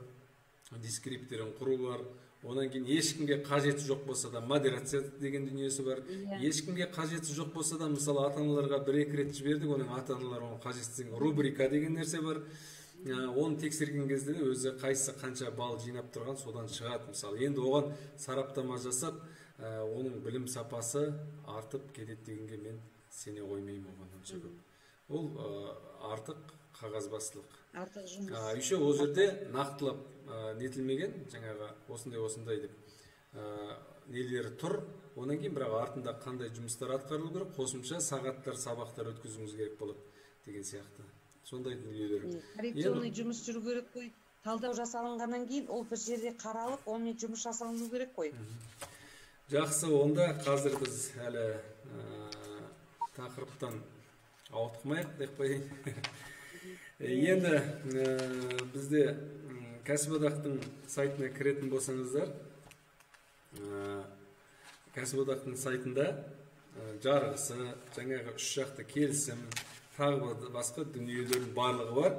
дескриптерін құру бар. Онан кейін ешкімге қажеті жоқ болса да модерация деген дүниесі бар. Ешкімге қажеті жоқ болса да, мысалы, ата-аналарға 1-2 рет жібердік, оның ата-аналар оны қажетсіз рубрика деген нәрсе бар. Оны тексерген кезде өзі қайсысы қанша балл жинап тұрған содан шығады. Мысалы, енді оған сараптама жасап, оның білім сапасы артып кетеді дегенге мен сене қоймаймын оған онша көп. Ол артық қағазбастылық. Артық жұмыс. Еще ол жерде нақтылап нетілмеген, жаңағы осындай деп нелері тұр. Онан кейін бірақ артында қандай жұмыстар атқарылу керек, қосымша сағаттар, сабақтар өткізуіміз керек болады деген сияқты. Сондай дүниелер. Коррекционный жұмыс жүру керек қой. Талдау жасалынғаннан кейін ол бір жерде қаралып, онымен жұмыс жасалыну керек қой. Жақсы, онда қазір біз әлі тақырыптан ауытқымайық деп қояйын. Енді бізде кәсіподақтың сайтына кіретін болсаңыздар, кәсіподақтың сайтында жарғысы, жаңағы 3 жақты келісім, тағы басқа дүниелердің барлығы бар.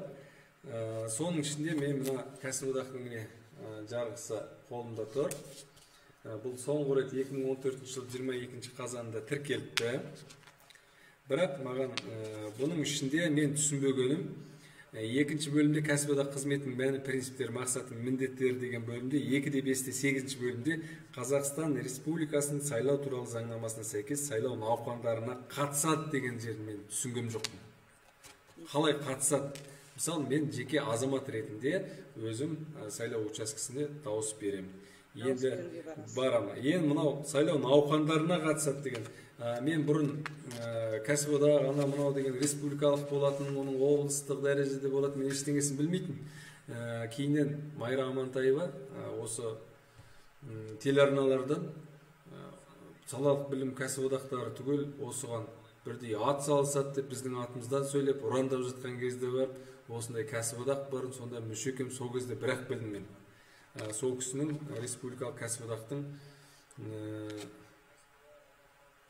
Соның ішінде мен мына кәсіподақтың жарғысы қолымда тұр. Бұл соңғы рет 2014 жыл 22 қазанда тіркеліпті. Бірақ маған бұның ішінде мен түсінбегенім, екінші бөлімде кәсіподақ қызметінің мәні, принциптері, мақсаты, міндеттері деген бөлімде, 2-5-8 бөлімде Қазақстан Республикасының сайлау туралы заңнамасына сәйкес сайлау науқандарына қатысады деген жерін мен түсінгем жоқпын. Қалай қатысады? Мысалы, мен жеке азамат ретінде өзім сайлау учаскесіне дауыс беремін. Енді барам. Енді мынау сайлау науқандарына қатысады деген. Мен бұрын кәсіподақ мынау деген республикалық болатын, оның облыстық дәрежеде болатын, мен ештеңесін білмейтін. Кейіннен Майра Амантаева осы телеарналардан салалық білім кәсіподақтары түгел осыған бірдей ат салысады деп біздің атымыздан сөйлеп, ұрандап жатқан кезде бар, осындай кәсіподақ барын, сонда мүше екенмін, сол кезде бірақ білдім мен. Сол кісінің республикалық кәсіподақтың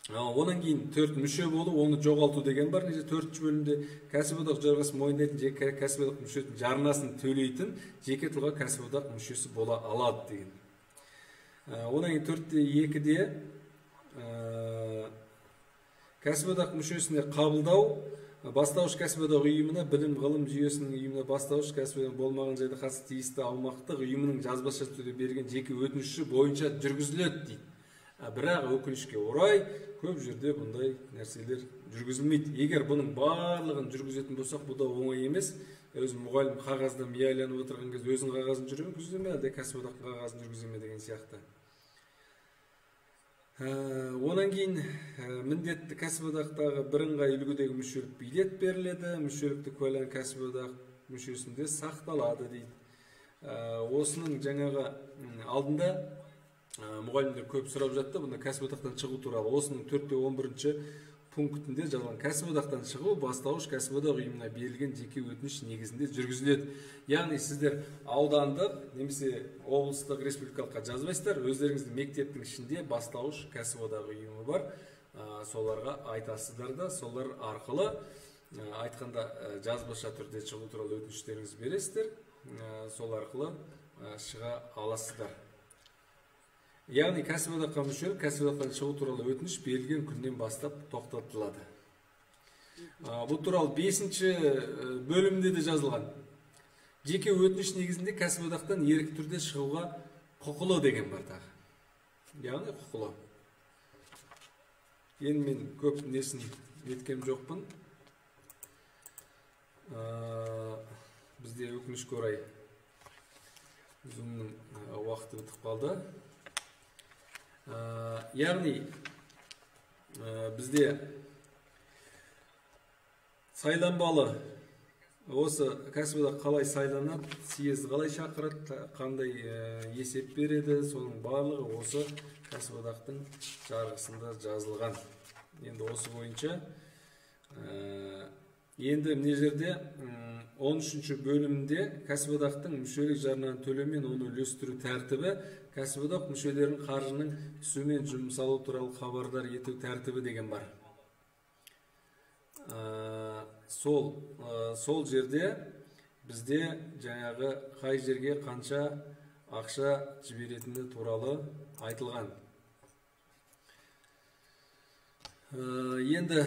онан кейін 4 мүше болу, оны жоғалту деген бар. 4-ші бөлімде кәсіподақ жарғысын мойындайтын жеке кәсіподақ мүшесінің жарнасын төлейтін жеке тұлға кәсіподақ мүшесі бола алады деген. Онан кейін 4-2-де кәсіподақ мүшесіне қабылдау, бастауыш кәсіподақ ұйымына, білім ғылым жүйесінің ұйымына бастауыш кәсіподақ болмаған жайда қатысты тиісті аумақтық ұйымының жазбаша түрде берген жеке өтініші бойынша жүргізіледі дейді. Бірақ өкінішке орай көп жерде бұндай нәрселер жүргізілмейді. Егер бұның барлығын жүргізетін болсақ, бұл да оңай емес. Өзі мұғалім қағазда мияланып отырған кезде өзінің қағазын жүргізе ме, әлде кәсіподақтың қағазын жүргізе ме деген сияқты. Онан кейін міндетті кәсіподақтағы бірыңғай үлгідегі мүшелік билет беріледі. Мүшелікті куәланған кәсіподақ мүшесінде сақталады дейді. Осының жаңағы алдында мұғалімдер көп сұрап жатты, бұнда кәсіподақтан шығу туралы. Осының 4-11 пунктінде жазылған кәсіподақтан шығу бастауыш кәсіподақ ұйымына берілген жеке өтініш негізінде жүргізіледі. Яғни сіздер аудандық немесе облыстық республикалыққа жазбайсыздар, өздеріңіздің мектептің ішінде бастауыш кәсіподақ ұйымы бар. Соларға айтасыздар да, солар арқылы айтқанда жазбаша түрде шығу туралы өтініштеріңізді бересіздер. Сол арқылы шыға аласыздар. Яғни кәсіподаққа мүше кәсіподақтан шығу туралы өтініш берілген күннен бастап тоқтатылады. Бұл туралы 5-ші бөлімде де жазылған. Жеке өтініш негізінде кәсіподақтан ерікті түрде шығуға құқылы деген бар тағы. Яғни құқылы. Енді мен көп несін еткем жоқпын. Бізде өкінішке орай Zoom-ның уақыты өтіп қалды. Яғни бізде сайланбалы осы кәсіподақ қалай сайланады, съезд қалай шақырады, қандай есеп береді, соның барлығы осы кәсіподақтың жарғысында жазылған. Енді осы бойынша енді мына жерде 13-ші бөлімде кәсіподақтың мүшелік жарнаның төлемі мен оны үлестіру тәртібі, кәсіподақ мүшелерінің қаржының түсумен жұмсалу туралы хабардар ету тәртібі деген бар. Сол жерде бізде жаңағы қай жерге қанша ақша жіберетіні туралы айтылған. Енді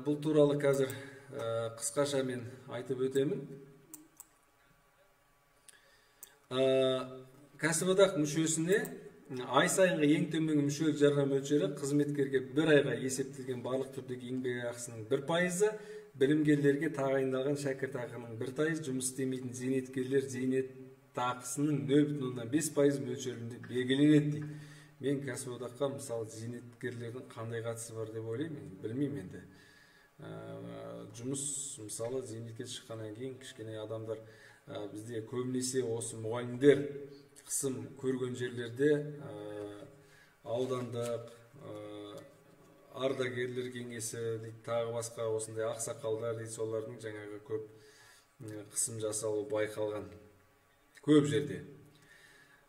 бұл туралы қазір қысқаша мен айтып өтемін. Кәсіподақ мүшесіне ай сайынғы ең төменгі мүшелік жарна мөлшері қызметкерге бір айға есептелген барлық түрдегі еңбек ақысының 1%, білімгерлерге тағайындалған шәкіртақының 1%, жұмыс істемейтін зейнеткерлер зейнетақысының 0,5% мөлшерінде белгіленеді дейді. Мен кәсіподаққа мысалы зейнеткерлердің қандай қатысы бар деп ойлаймын, білмеймін енді. Жұмыс мысалы зейнетке шыққаннан кейін кішкене адамдар бізде көбінесе осы мұғалімдер қысым көрген жерлерде аудандық ардагерлер кеңесі дейді, тағы басқа осындай ақсақалдар дейді, солардың жаңағы көп қысым жасалуы байқалған көп жерде.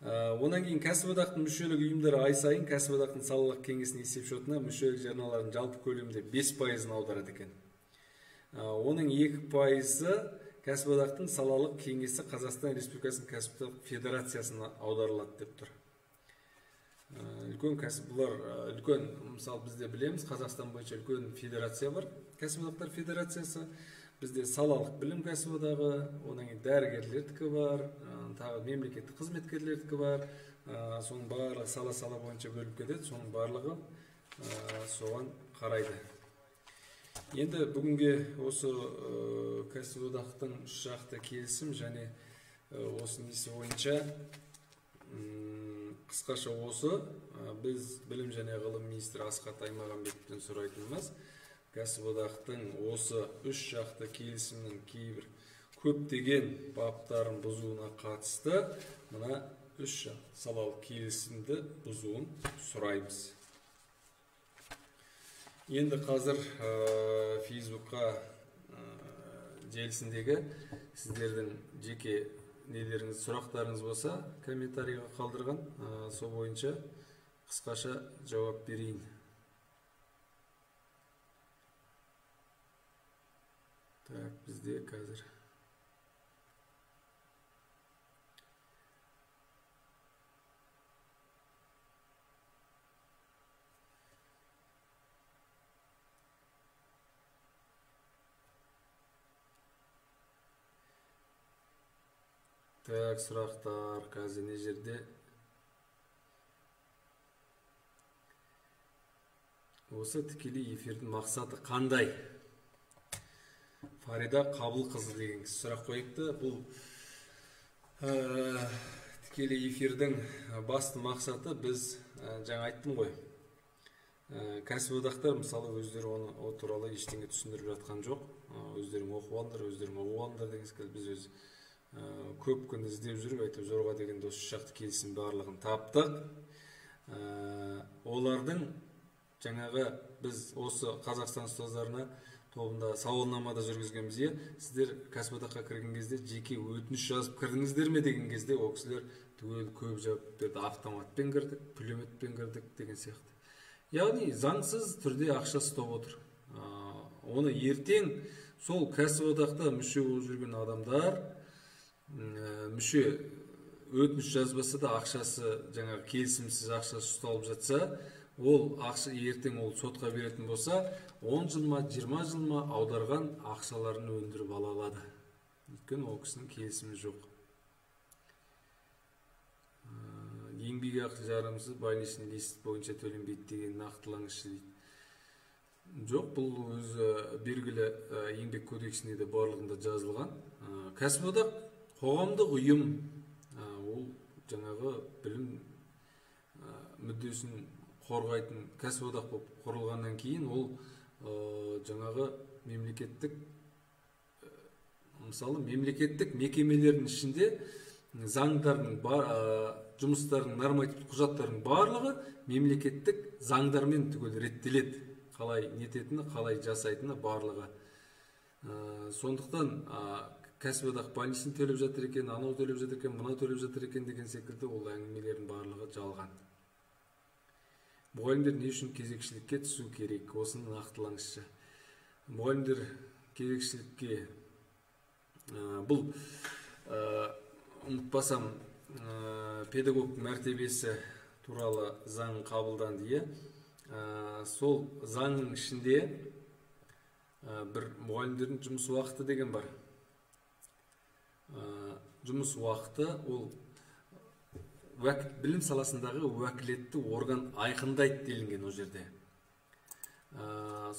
Онан кейін кәсіподақтың мүшелік ұйымдары ай сайын кәсіподақтың салалық кеңесінің есепшотына мүшелік жарналардың жалпы көлемінде 5%-ын аударады екен. Оның 2%-ы кәсіподақтың салалық кеңесі Қазақстан Республикасының кәсіподақ федерациясына аударылады деп тұр. Үлкен, мысалы бізде білеміз, Қазақстан бойынша үлкен федерация бар, кәсіподақтар федерациясы. Бізде салалық білім кәсіподағы, онан кейін дәрігерлердікі бар, тағы мемлекеттік қызметкерлердікі бар, соның барлығы сала бойынша бөліп кетеді, соның барлығы соған қарайды. Енді бүгінге осы кәсіподақтың үш жақты келісім және осы несі бойынша қысқаша осы біз білім және ғылым министрі Асхат Аймағамбетовтен сұрайтынымыз, кәсіподақтың осы үш жақты келісімнің кейбір көптеген баптарын бұзуына қатысты мына үш салалық келісімді бұзуын сұраймыз. Енді қазір Фейсбукқа желісіндегі сіздердің жеке нелеріңіз, сұрақтарыңыз болса, комментарийға қалдырған, сол бойынша қысқаша жауап берейін. Так, бізде қазір так, сұрақтар қазір не жерде осы тікелей эфирдің мақсаты қандай? Фарида Қабылқызы деген сұрақ қойыпты. Бұл тікелей эфирдің басты мақсаты біз жаңа айттым ғой. Кәсіподақтар мысалы өздері оны туралы ештеңе түсіндіріп жатқан жоқ. Өздерің оқып алыңдар деген секілді біз өз көп күн іздеп жүріп, әйтеуір зорға деген осы үш жақты келісім барлығын таптық. Олардың жаңағы біз осы Қазақстан ұстаздарына тобында сауалнамада жүргізгенбізге, сіздер кәсіподаққа кірген кезде жеке өтініш жазып кірдіңіздер ме деген кезде, ол кісілер түгел көп жауап берді. Автоматпен кірдік, пулеметпен кірдік деген сияқты. Яғни заңсыз түрде ақша ұстап отыр. Оны ертең сол кәсіподақта мүше болып жүрген адамдар, мүше өтініш жазбаса да ақшасы жаңағы келісімсіз ақшасы ұсталып жатса, ол ақша ертең ол сотқа беретін болса 10 жыл ма 20 жыл ма аударған ақшаларын өндіріп ала алады. Өйткені ол кісінің келісімі жоқ. Еңбек ақы жарамсыз больничный лист бойынша төленбейді деген нақтылаңызшы дейді. Жоқ, бұл өзі белгілі еңбек кодексінде де барлығында жазылған. Кәсіподақ қоғамдық ұйым, ол жаңағы білім мүддесін қорғайтын кәсіподақ болып құрылғаннан кейін ол жаңағы мемлекеттік, мысалы мемлекеттік мекемелердің ішінде заңдардың жұмыстардың нормативтік құжаттардың барлығы мемлекеттік заңдармен түгел реттеледі. Қалай нететіні, қалай жасайтыны барлығы. Сондықтан кәсіподақ больничный төлеп жатыр екен, анау төлеп жатыр екен, мынау төлеп жатыр екен деген секілді ол әңгімелердің барлығы жалған. Мұғалімдер не үшін кезекшілікке түсу керек? Осыны нақтылаңызшы. Мұғалімдер кезекшілікке бұл ұмытпасам педагог мәртебесі туралы заң қабылданды. Сол заңның ішінде бір мұғалімдердің жұмыс уақыты деген бар. Жұмыс уақыты ол білім саласындағы уәкілетті орган айқындайды делінген ол жерде.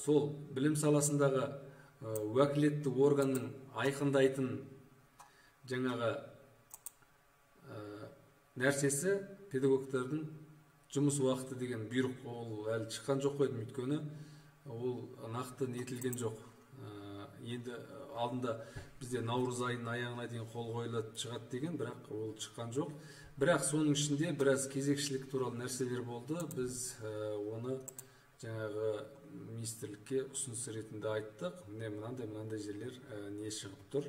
Сол білім саласындағы уәкілетті органның айқындайтын жаңағы нәрсесі педагогтардың жұмыс уақыты деген бұйрық ол әлі шыққан жоқ қой, өйткені ол нақты нетілген жоқ. Енді алдында бізде наурыз айының аяғына дейін қол қойылады шығады деген, бірақ ол шыққан жоқ. Бірақ соның ішінде біраз кезекшілік туралы нәрселер болды. Біз оны жаңағы министрлікке ұсыныс ретінде айттық. Мынандай жерлер не шығып тұр.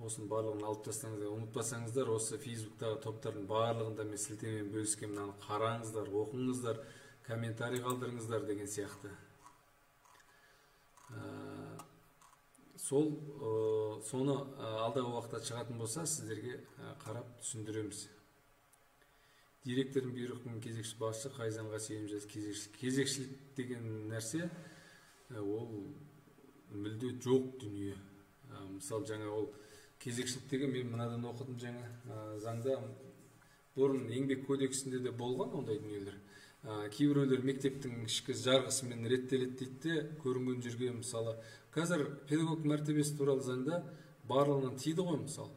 Осының барлығын алып тастаңыздар. Ұмытпасаңыздар, осы Фейсбуктағы топтардың барлығында мен сілтемен бөліскен, мынаны қараңыздар, оқыңыздар, комментарий қалдырыңыздар деген сияқты. Соны алдағы уақытта шығатын болса, сіздерге қарап түсіндіреміз. Директордың бұйрығымен кезекші басшы қай заңға сүйеніп жазды? Кезекшілік деген нәрсе ол мүлде жоқ дүние. Мысалы жаңа ол кезекшілік деген мен мынадан оқыдым жаңа заңда, бұрын еңбек кодексінде де болған ондай дүниелер. Кейбіреулер мектептің ішкі жарғысымен реттеледі дейді, көрінген жерге мысалы қазір педагог мәртебесі туралы заңда барлығынан тиді ғой, мысалы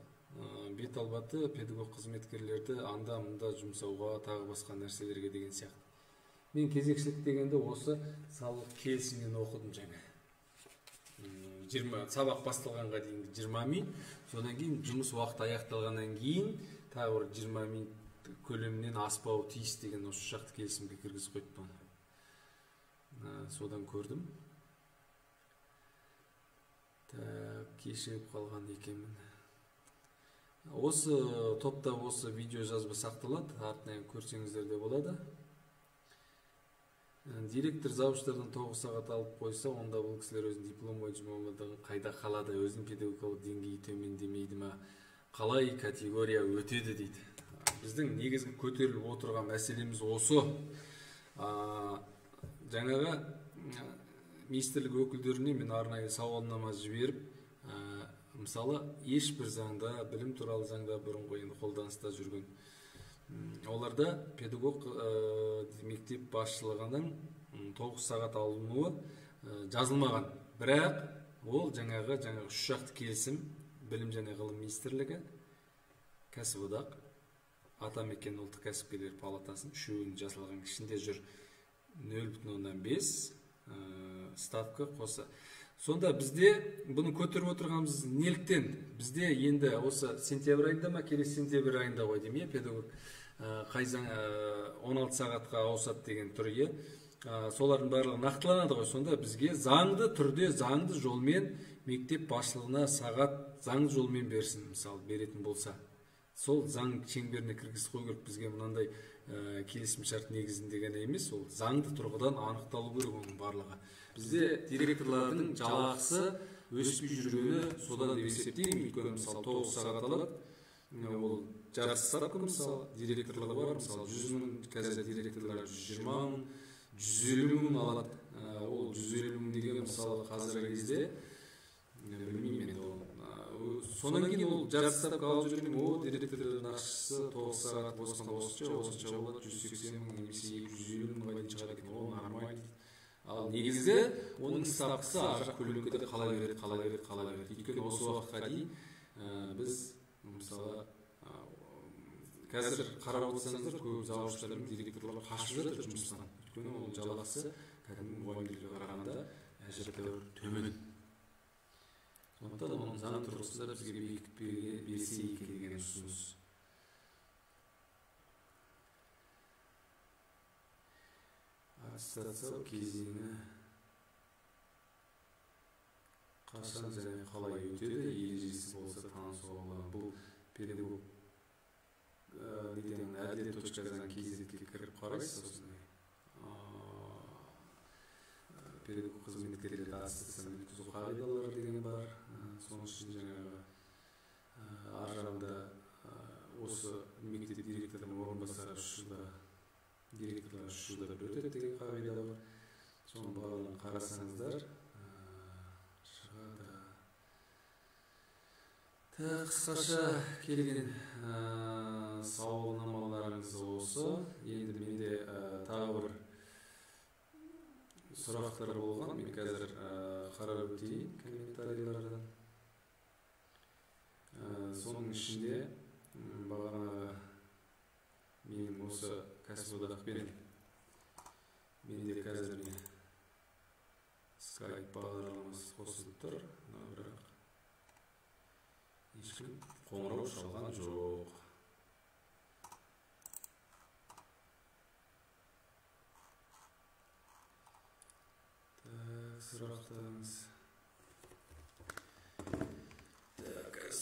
бет албаты педагог қызметкерлерді анда-мында жұмсауға, тағы басқа нәрселерге деген сияқты. Мен кезекшілік дегенде осы салық келісімнен оқыдым жаңа. Сабақ басталғанға дейін 20 минут, содан кейін жұмыс уақыты аяқталғаннан кейін тағы 20 минут көлемінен аспауы тиіс деген осы шақты келісімге кіргізіп қойды бұны. Содан көрдім. Кешігіп қалған екенмін. Осы топта осы видео жазба сақталады, артынан көрсеңіздер де болады. Директор завуштардан 9 сағат алып қойса, онда бұл кісілер өзінің диплом бойынша мамандығын қайда қалады, өзінің педагогикалық деңгейі төмендемейді ме, қалай категория өтеді дейді. Біздің негізгі көтеріліп отырған мәселеміз осы. Жаңағы министрлік өкілдеріне мен арнайы сауалнама жіберіп, мысалы ешбір заңда, білім туралы заңда бұрынғы енді қолданыста жүрген, оларда педагог мектеп басшылығының 9 сағат алынуы жазылмаған. Бірақ ол жаңағы 3 жақты келісім білім және ғылым министрлігі, кәсіподақ, Атамекен ұлттық кәсіпкерлер палатасының үшеуінің жасалған ішінде жүр 0,5 ставка қоса. Сонда бізде бұны көтеріп отырғанымыз неліктен? Бізде енді осы сентябрь айында ма, келесі сентябрь айында ғой деймін, педагог қайзаң 16 сағатқа ауысады деген түрі. Солардың барлығы нақтыланады ғой. Сонда бізге заңды түрде, заңды жолмен мектеп басшылығына сағат заңды жолмен берсін, мысалы беретін болса. Сол заң шеңберіне кіргізіп қою керек. Бізге мынандай келісім шарт негізінде ғана емес, ол заңды тұрғыдан анықталу керек оның барлығы. Бізде директорлардың жалақысы өспей жүргені содан деп есептеймін. Өйткені мысалы 9 сағат алады, ол жарты ставка мысалы директорлар бар, мысалы 100 мың, қазір директорлар 120 мың, 150 мың алады. Ол 150 мың деген мысалы қазіргі кезде білмеймін енді ол. Сонан кейін ол жарты ставка алып жүрген ол директордың ақшасы 9 сағат осынша болады, 180 мың немесе 250 мыңға дейін шығады екен. Ол нормально. Ал негізі оның ставкасы ар көлеңкеде қала береді. Өйткені осы уақытқа дейін біз мысалы қазір қарап отырсаңыздар, көп заводтардың директорлары қашып жатыр жұмыстан. Өйткені ол жалақысы кәдімгі мұғалімдерге қарағанда әжептәуір төмен. Сондықтан оның заң тұрғысында бізге бекітіп берсе екен деген ұсыныс. Аттестациялау кезеңі қашан және қалай өтеді, ережесі болса танысуға болады. Бұл педагог әділет.kz-ге кіріп қарайсыз. Педагог қызметкерлерді аттестациядан өткізу қағидалары деген бар. Соның ішінде жаңағы ар жағында осы мектеп директорының орынбасары 3 жылда, директорлар 3 жылда бір өтеді деген қағида бар. Соның барлығын қарасаңыздар шығады. Қысқаша келген сауалнамаларыңыз осы. Енді менде тағы бір сұрақтар болған. Мен қазір қарап өтейін комментарийлерден. Соның ішінде бағана менің осы кәсіподақпен менде қазір Skype бағдарламасы қосылып тұр, бірақ ешкім қоңырау шалған жоқ.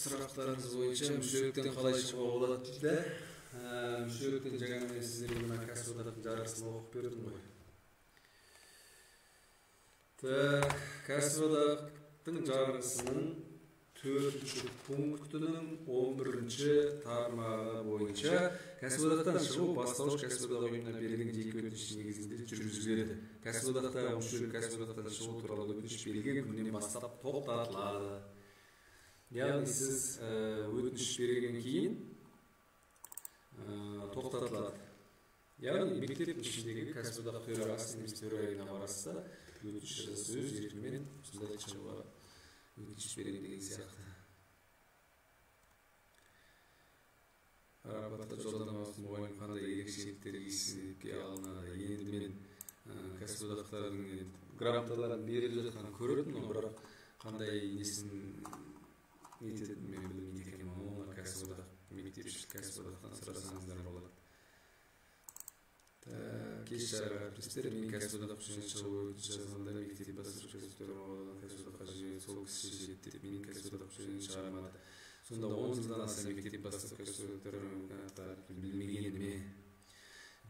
Сұрақтарыңыз бойынша мүшеліктен қалай шығуға болады дейді. Мүшеліктен жаңа мен сіздерге мына кәсіподақтың жарғысын оқып бердім ғой. Кәсіподақтың жарғысының 4-ші пунктінің 11-ші тармағы бойынша кәсіподақтан шығу бастауыш кәсіподақ ұйымына берілген жеке өтініш негізінде жүргізіледі. Кәсіподақтағы мүшелік кәсіподақтан шығу туралы өтініш берілген күннен бастап тоқтатылады. Яғни сіз өтініш берген кейін тоқтатылады. Яғни мектеп ішіндегі кәсіподақ төрағасы немесе төрайымына барасыз да өтініш жазасыз, өз еркімен осындай шығуға өтініш беремін деген сияқты. Рапортта жолдамасын мұғалім қандай ерекшеліктер есепке алынады. Енді мен кәсіподақтардың грамоталарын беріп жатқанын көрдім, бірақ қандай несін нететін мен білмейді екенмін. Оны кәсіподақ, мектепшілік кәсіподақтан сұрасаңыздар болады. Кеш жарғы әріптестер, мен кәсіподақ үшін шығу өтініш жазғанда мектеп басқарушы кәсіподақ кәсіподаққа жүреді, сол кісі жетеді деп мен кәсіподақ үшін шығармады. Сонда 10 жылдан аса мектеп басқарушы кәсіподақтар білмеген ме?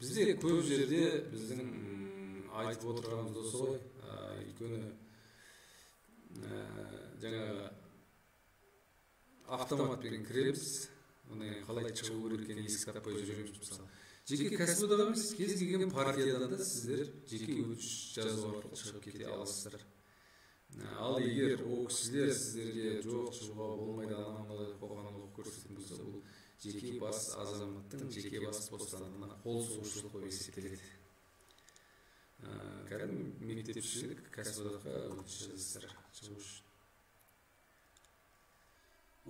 Бізде көп жерде біздің айтып отырғанымыз осы ғой. Өйткені жаңағы автоматпен кіреміз, оны қалай шығу керек екенін есік таппай жүреміз мысалы. Жеке кәсіподақ емес, кез келген партиядан да сіздер жеке өтініш жазу арқылы шығып кете аласыздар. Ал егер ол кісілер сіздерге жоқ шығуға болмайды, анамалай қоғамдық көрсететін болса, бұл жеке бас азаматтың жеке бас бостандығына қол сұғушылық болып есептеледі. Кәдімгі мектепшілік кәсіподаққа өтініш жазасыздар шығу үшін.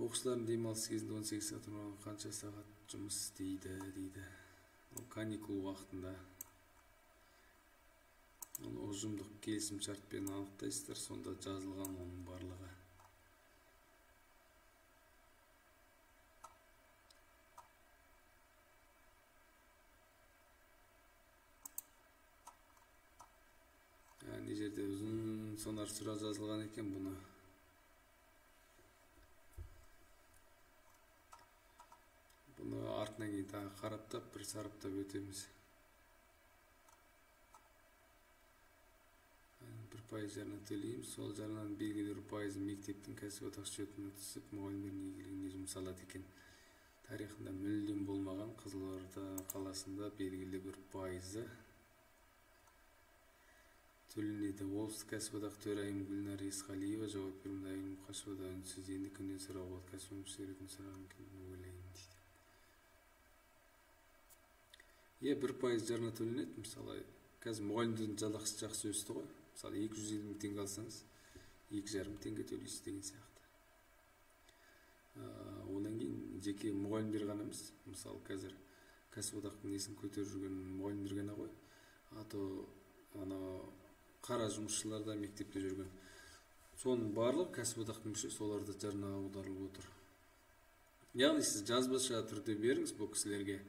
Оқушылардың демалыс кезінде 18 сағат қанша сағат жұмыс істейді дейді. Каникул уақытында оны ұжымдық келісім шартпен анықтайсыздар, сонда жазылған оның барлығы. Не жерде ұзын сонар сұрақ жазылған екен бұны. Бұны артынан кейін тағы қараптап, бір сараптап өтеміз. 1% жарна төлейміз, сол жарнаның белгілі пайызы мектептің кәсіподақ шотына түсіп, мұғалімдердің игілігіне жұмсалады екен. тарихында мүлдем болмаған Қызылорда қаласында белгілі бір пайызы төленеді. Облыстық кәсіподақ төрайымы Гүлнар Есқалиева жауап берді. Айгүл Мұқашева үнсіз, енді күннен сұрауға болады. Кәсіподақ мүшелерін сұраған келген ойлаймын дейді. 1% жарна төленеді. Мысалы, қазір мұғалімдердің жалақысы жақсы өсті ғой. Мысалы, 250 мың теңге алсаңыз, 2,5 теңге төлейсіз деген сияқты. Одан кейін жеке мұғалімдер ғана емес. Мысалы, қазір кәсіподақтың несін көтеріп жүрген мұғалімдер ғана ғой. Қара жұмысшылар да мектепте жүрген. Соның барлық кәсіподақтың мүшесі соларды жарнаға аударылып отыр. Яғни сіз жазбаша түрде беріңіз бұл кісілерге.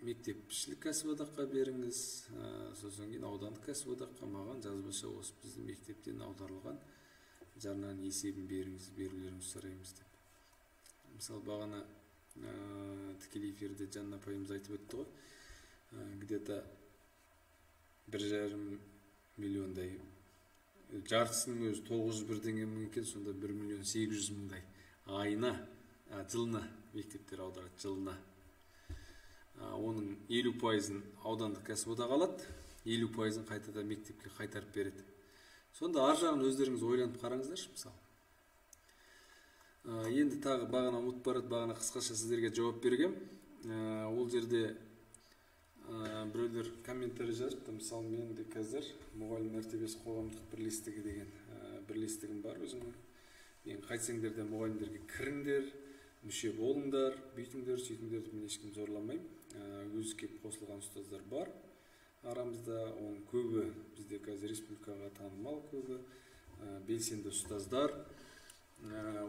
Мектепшілік кәсіподаққа беріңіз, сосын кейін аудандық кәсіподаққа маған жазбаша осы біздің мектептен аударылған жарнаның есебін берулеріңізді сұраймыз деп. Мысалы, бағана тікелей эфирде Жанна апайымыз айтып өтті ғой. Где-то 1,5 миллиондай, жартысының өзі 901 теңге мың екен, сонда 1,8 миллиондай айына, жылына мектептер аударады, жылына. Оның 50%-ын аудандық кәсіподақ алады, 50%-ын қайтадан мектепке қайтарып береді. Сонда ар жағын өздеріңіз ойланып қараңыздаршы, мысалы. Енді тағы бағана ұмытып барады, бағана қысқаша сіздерге жауап бергем. Ол жерде біреулер комментарий жазыпты. Мысалы, мен де қазір мұғалім мәртебесі қоғамдық бірлестігі деген бірлестігім бар өзімнің. Мен қайтсеңдер де мұғалімдерге кіріңдер, мүше болыңдар, бүйтіңдер, сөйтіңдер деп мен ешкім зорламаймын. Өзі келіп қосылған ұстаздар бар арамызда. Оның көбі бізде қазір республикаға танымал, көбі белсенді ұстаздар.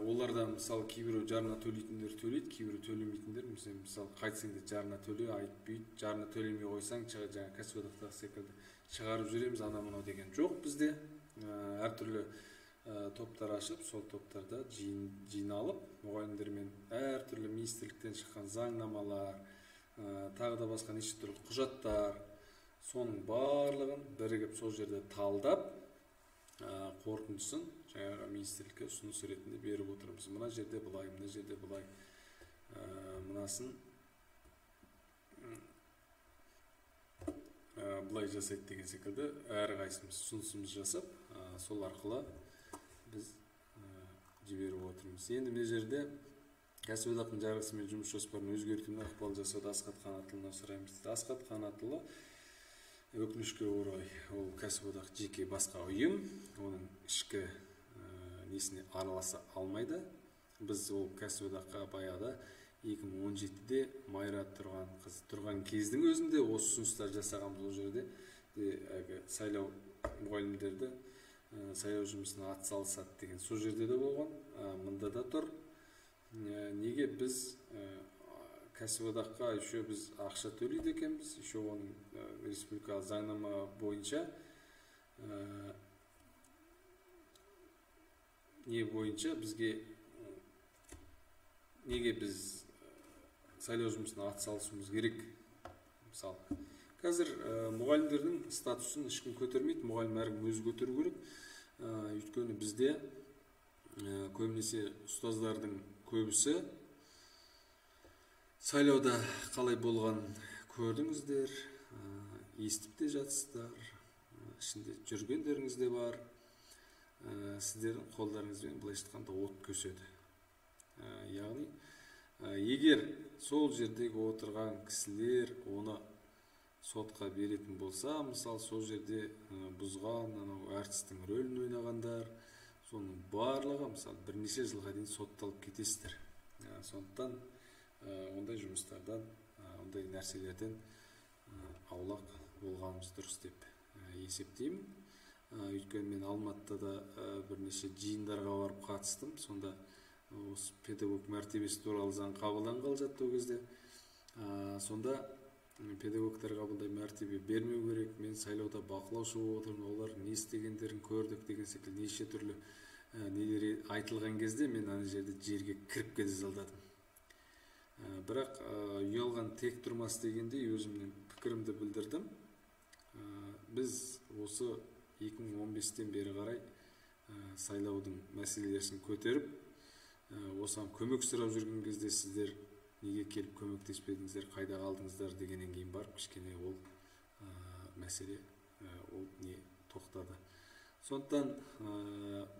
Оларда мысалы кейбірі жарна төлейтіндер төлейді, кейбірі төлемейтіндер. Мысалы қайтсеңде жарна төле, айт бүйт, жарна төлемей қойсаң, жаңа кәсіподақтағы секілді шығарып жүреміз, ана-мынау деген жоқ бізде. Әртүрлі топтар ашып, сол топтарда жиналып, мұғалімдермен әртүрлі министрліктен шыққан заңнамалар, тағы да басқа неше түрлі құжаттар, соның барлығын бірігіп сол жерде талдап, қорытындысын жаңағы министрлікке ұсыныс ретінде беріп отырмыз. Мына жерде былай, мына жерде былай, мынасын былай жасайды деген секілді әрқайсымыз ұсынысымыз жасап, сол арқылы біз жіберіп отырмыз. Енді мына жерде кәсіподақтың жарғысы мен жұмыс жоспарын өзгертуіне ықпал жасауды Асхат Қанатұлына сұраймыз. Асхат Қанатұлы өкінішке орай ол кәсіподақ жеке басқа ұйым, оның ішкі несіне араласа алмайды. Біз ол кәсіподаққа баяғыда 2017-де Майра тұрған кездің өзінде осы ұсыныстар жасағанбыз. Ол жерде сайлау мұғалімдерді сайлау жұмысына атсалысады деген сол жерде де болған. Мында да тұр. Неге біз кәсіподаққа еще біз ақша төлейді екенбіз, еще оның республикалық заңнама бойынша бізге неге біз сайлау жұмысына атсалысуымыз керек? Мысалы, қазір мұғалімдердің статусын ешкім көтермейді, мұғалім әркім өзі көтеру керек. Өйткені бізде көбінесе ұстаздардың көбісі сайлауда қалай болған көрдіңіздер, естіп те жатсыздар, ішінде жүргендеріңіз де бар. Сіздердің қолдарыңызбен былайша айтқанда от көседі. Яғни, егер сол жердегі отырған кісілер оны сотқа беретін болса, мысалы сол жерде бұзған әртістің рөлін ойнағандар, соның барлығы мысалы бірнеше жылға дейін сотталып кетесіздер. Сондықтан ондай жұмыстардан, ондай нәрселерден аулақ болғанымыз дұрыс деп есептеймін. Өйткені мен Алматыда бірнеше жиындарға барып қатыстым. Сонда осы педагог мәртебесі туралы заң қабылданғалы жатты ол кезде. Сонда педагогтарға бұндай мәртебе бермеу керек. Мен сайлауда бақылаушы болып отырмын, олар не істегендерін көрдік деген секілді неше түрлі нелер айтылған кезде мен ана жерде жерге кіріп кете салдадым. Бірақ ұялған тек тұрмас дегендей өзімнің пікірімді білдірдім. Біз осы 2015-тен бері қарай сайлаудың мәселелерін көтеріп, осыған көмек сұрап жүрген кезде сіздер неге келіп көмектеспедіңіздер, қайда қалдыңыздар дегеннен кейін барып кішкене ол мәселе ол не тоқтады. Сондықтан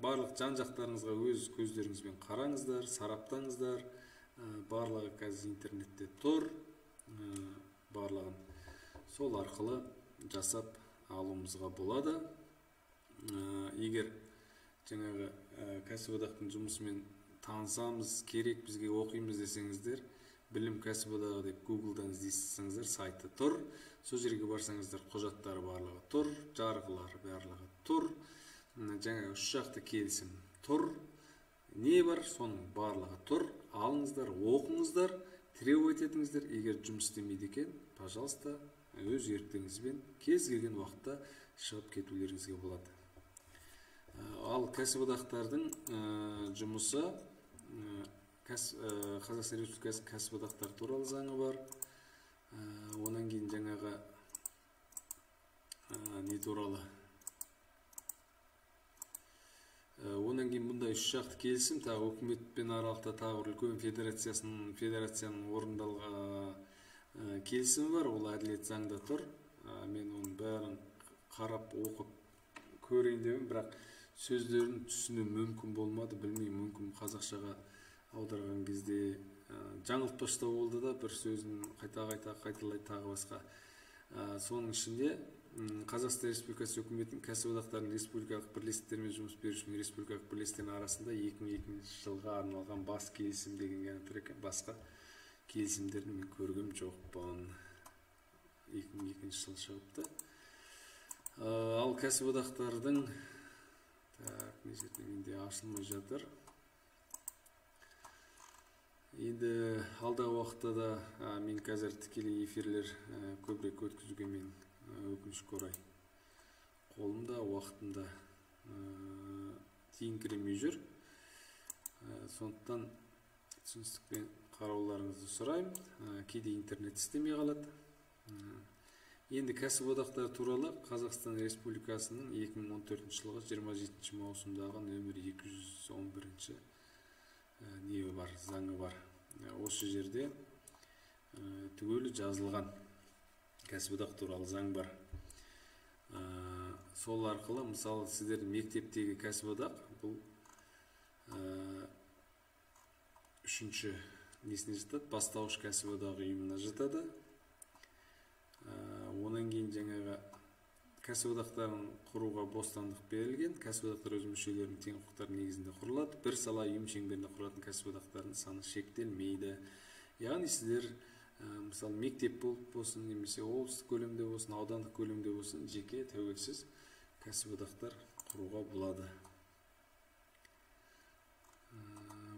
барлық жан-жақтарыңызға өз көздеріңізбен қараңыздар, сараптаңыздар. Барлығы қазір интернетте тұр, барлығын сол арқылы жасап алуымызға болады. Егер жаңағы кәсіподақтың жұмысымен танысамыз, керек бізге оқимыз десеңіздер, білім кәсіподағы деп Google-дан іздейсеңіздер, сайты тұр. Сол жерге барсаңыздар, құжаттары барлығы тұр, жарғылары барлығы тұр, жаңағы 3 жақты келісім тұр. Не бар, соның барлығы тұр. Алыңыздар, оқыңыздар, требовать етіңіздер. Егер жұмыс істемейді екен, пожалуйста, өз еріктеріңізбен кез келген уақытта шығып кетулеріңізге болады. Ал кәсіподақтардың жұмысы, Қазақстан Республикасы кәсіподақтар туралы заңы бар. Онан кейін жаңағы не туралы? Онан кейін бұндай 3 жақты келісім, тағы үкіметпен аралықта тағы бір үлкен федерацияның орындалған келісімі бар. Ол әділет заңда тұр. Мен оның бәрін қарап оқып көрейін деп, бірақ сөздерін түсіну мүмкін болмады, білмеймін, мүмкін қазақшаға аударған кезде жаңылтпаштау болды да, бір сөзін қайталай тағы басқа. Соның ішінде Қазақстан Республикасы үкіметінің кәсіподақтардың республикалық бірлестіктермен жұмыс берушінің республикалық бірлестіктерінің арасында 2002 жылға арналған бас келісім деген ғана екен. Басқа келісімдерді мен көргем жоқпын. 2002 жыл шығыпты. Ал кәсіподақтардың не жерде менде ашылмай жатыр. Енді алдағы уақытта да мен қазір тікелей эфирлер көбірек өткізуге мен өкінішке орай қолымда, уақытымда тиіңкіремей жүр. Сондықтан түсіністікпен қарауларыңызды сұраймын. Кейде интернет істемей қалады. Енді кәсіподақтар туралы Қазақстан Республикасының 2014 жылғы 27 маусымдағы нөмір 211 не бар, заңы бар. Осы жерде түгелі жазылған кәсіподақ туралы заң бар. Сол арқылы, мысалы, сіздердің мектептегі кәсіподақ бұл 3-ші несіне жатады? Бастауыш кәсіподақ ұйымына жатады. Онан кейін жаңағы кәсіподақтарын құруға бостандық берілген. Кәсіподақтар өз мүшелерінің тең құқықтары негізінде құрылады. Бір сала ұйым шеңберінде құрылатын кәсіподақтардың саны шектелмейді. Яғни сіздер, мысалы, мектеп болсын, немесе облыстық көлемде болсын, аудандық көлемде болсын, жеке тәуелсіз кәсіподақтар құруға болады.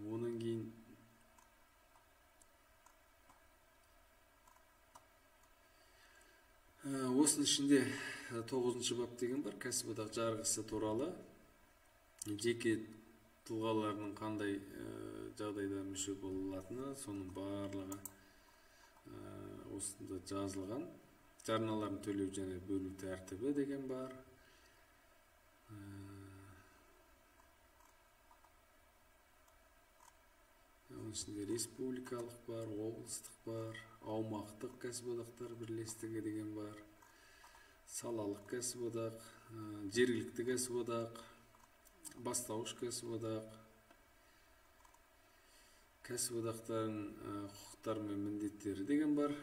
Онан кейін осының ішінде 9-шы бап деген бар, кәсіподақ жарғысы туралы. Жеке тұлғаларының қандай жағдайда мүше болатыны, соның барлығы осында жазылған. Жарналарын төлеу және бөлу тәртібі деген бар. Оның ішінде республикалық бар, облыстық бар, аумақтық кәсіподақтар бірлестігі деген бар, салалық кәсіподақ, жергілікті кәсіподақ, бастауыш кәсіподақ, кәсіподақтардың құқықтары мен міндеттері деген бар.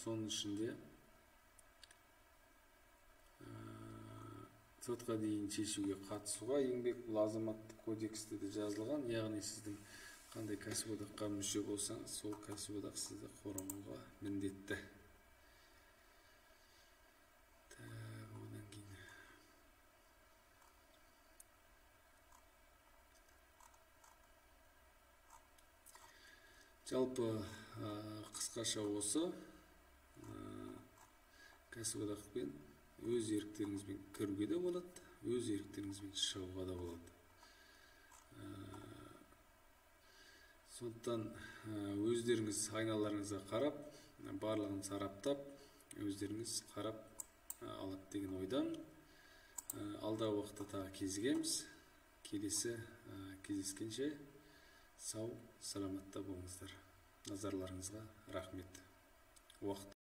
Соның ішінде сотқа дейін шешуге қатысуға еңбек, бұл азаматтық кодексте де жазылған. Яғни сіздің қандай кәсіподаққа мүше болсаңыз, сол кәсіподақ сізді қорғауға міндетті. Одан кейін жалпы қысқаша осы кәсіподақпен өз еріктеріңізбен кіруге де болады, өз еріктеріңізбен шығуға да болады. Сондықтан өздеріңіз айналарыңызға қарап, барлығын сараптап, өздеріңіз қарап алады деген ойдан. Алдағы уақытта тағы кезігеміз. Келесі кездескенше Сау, саламатта болыңыздар. Назарларыңызға рахмет. Уақыт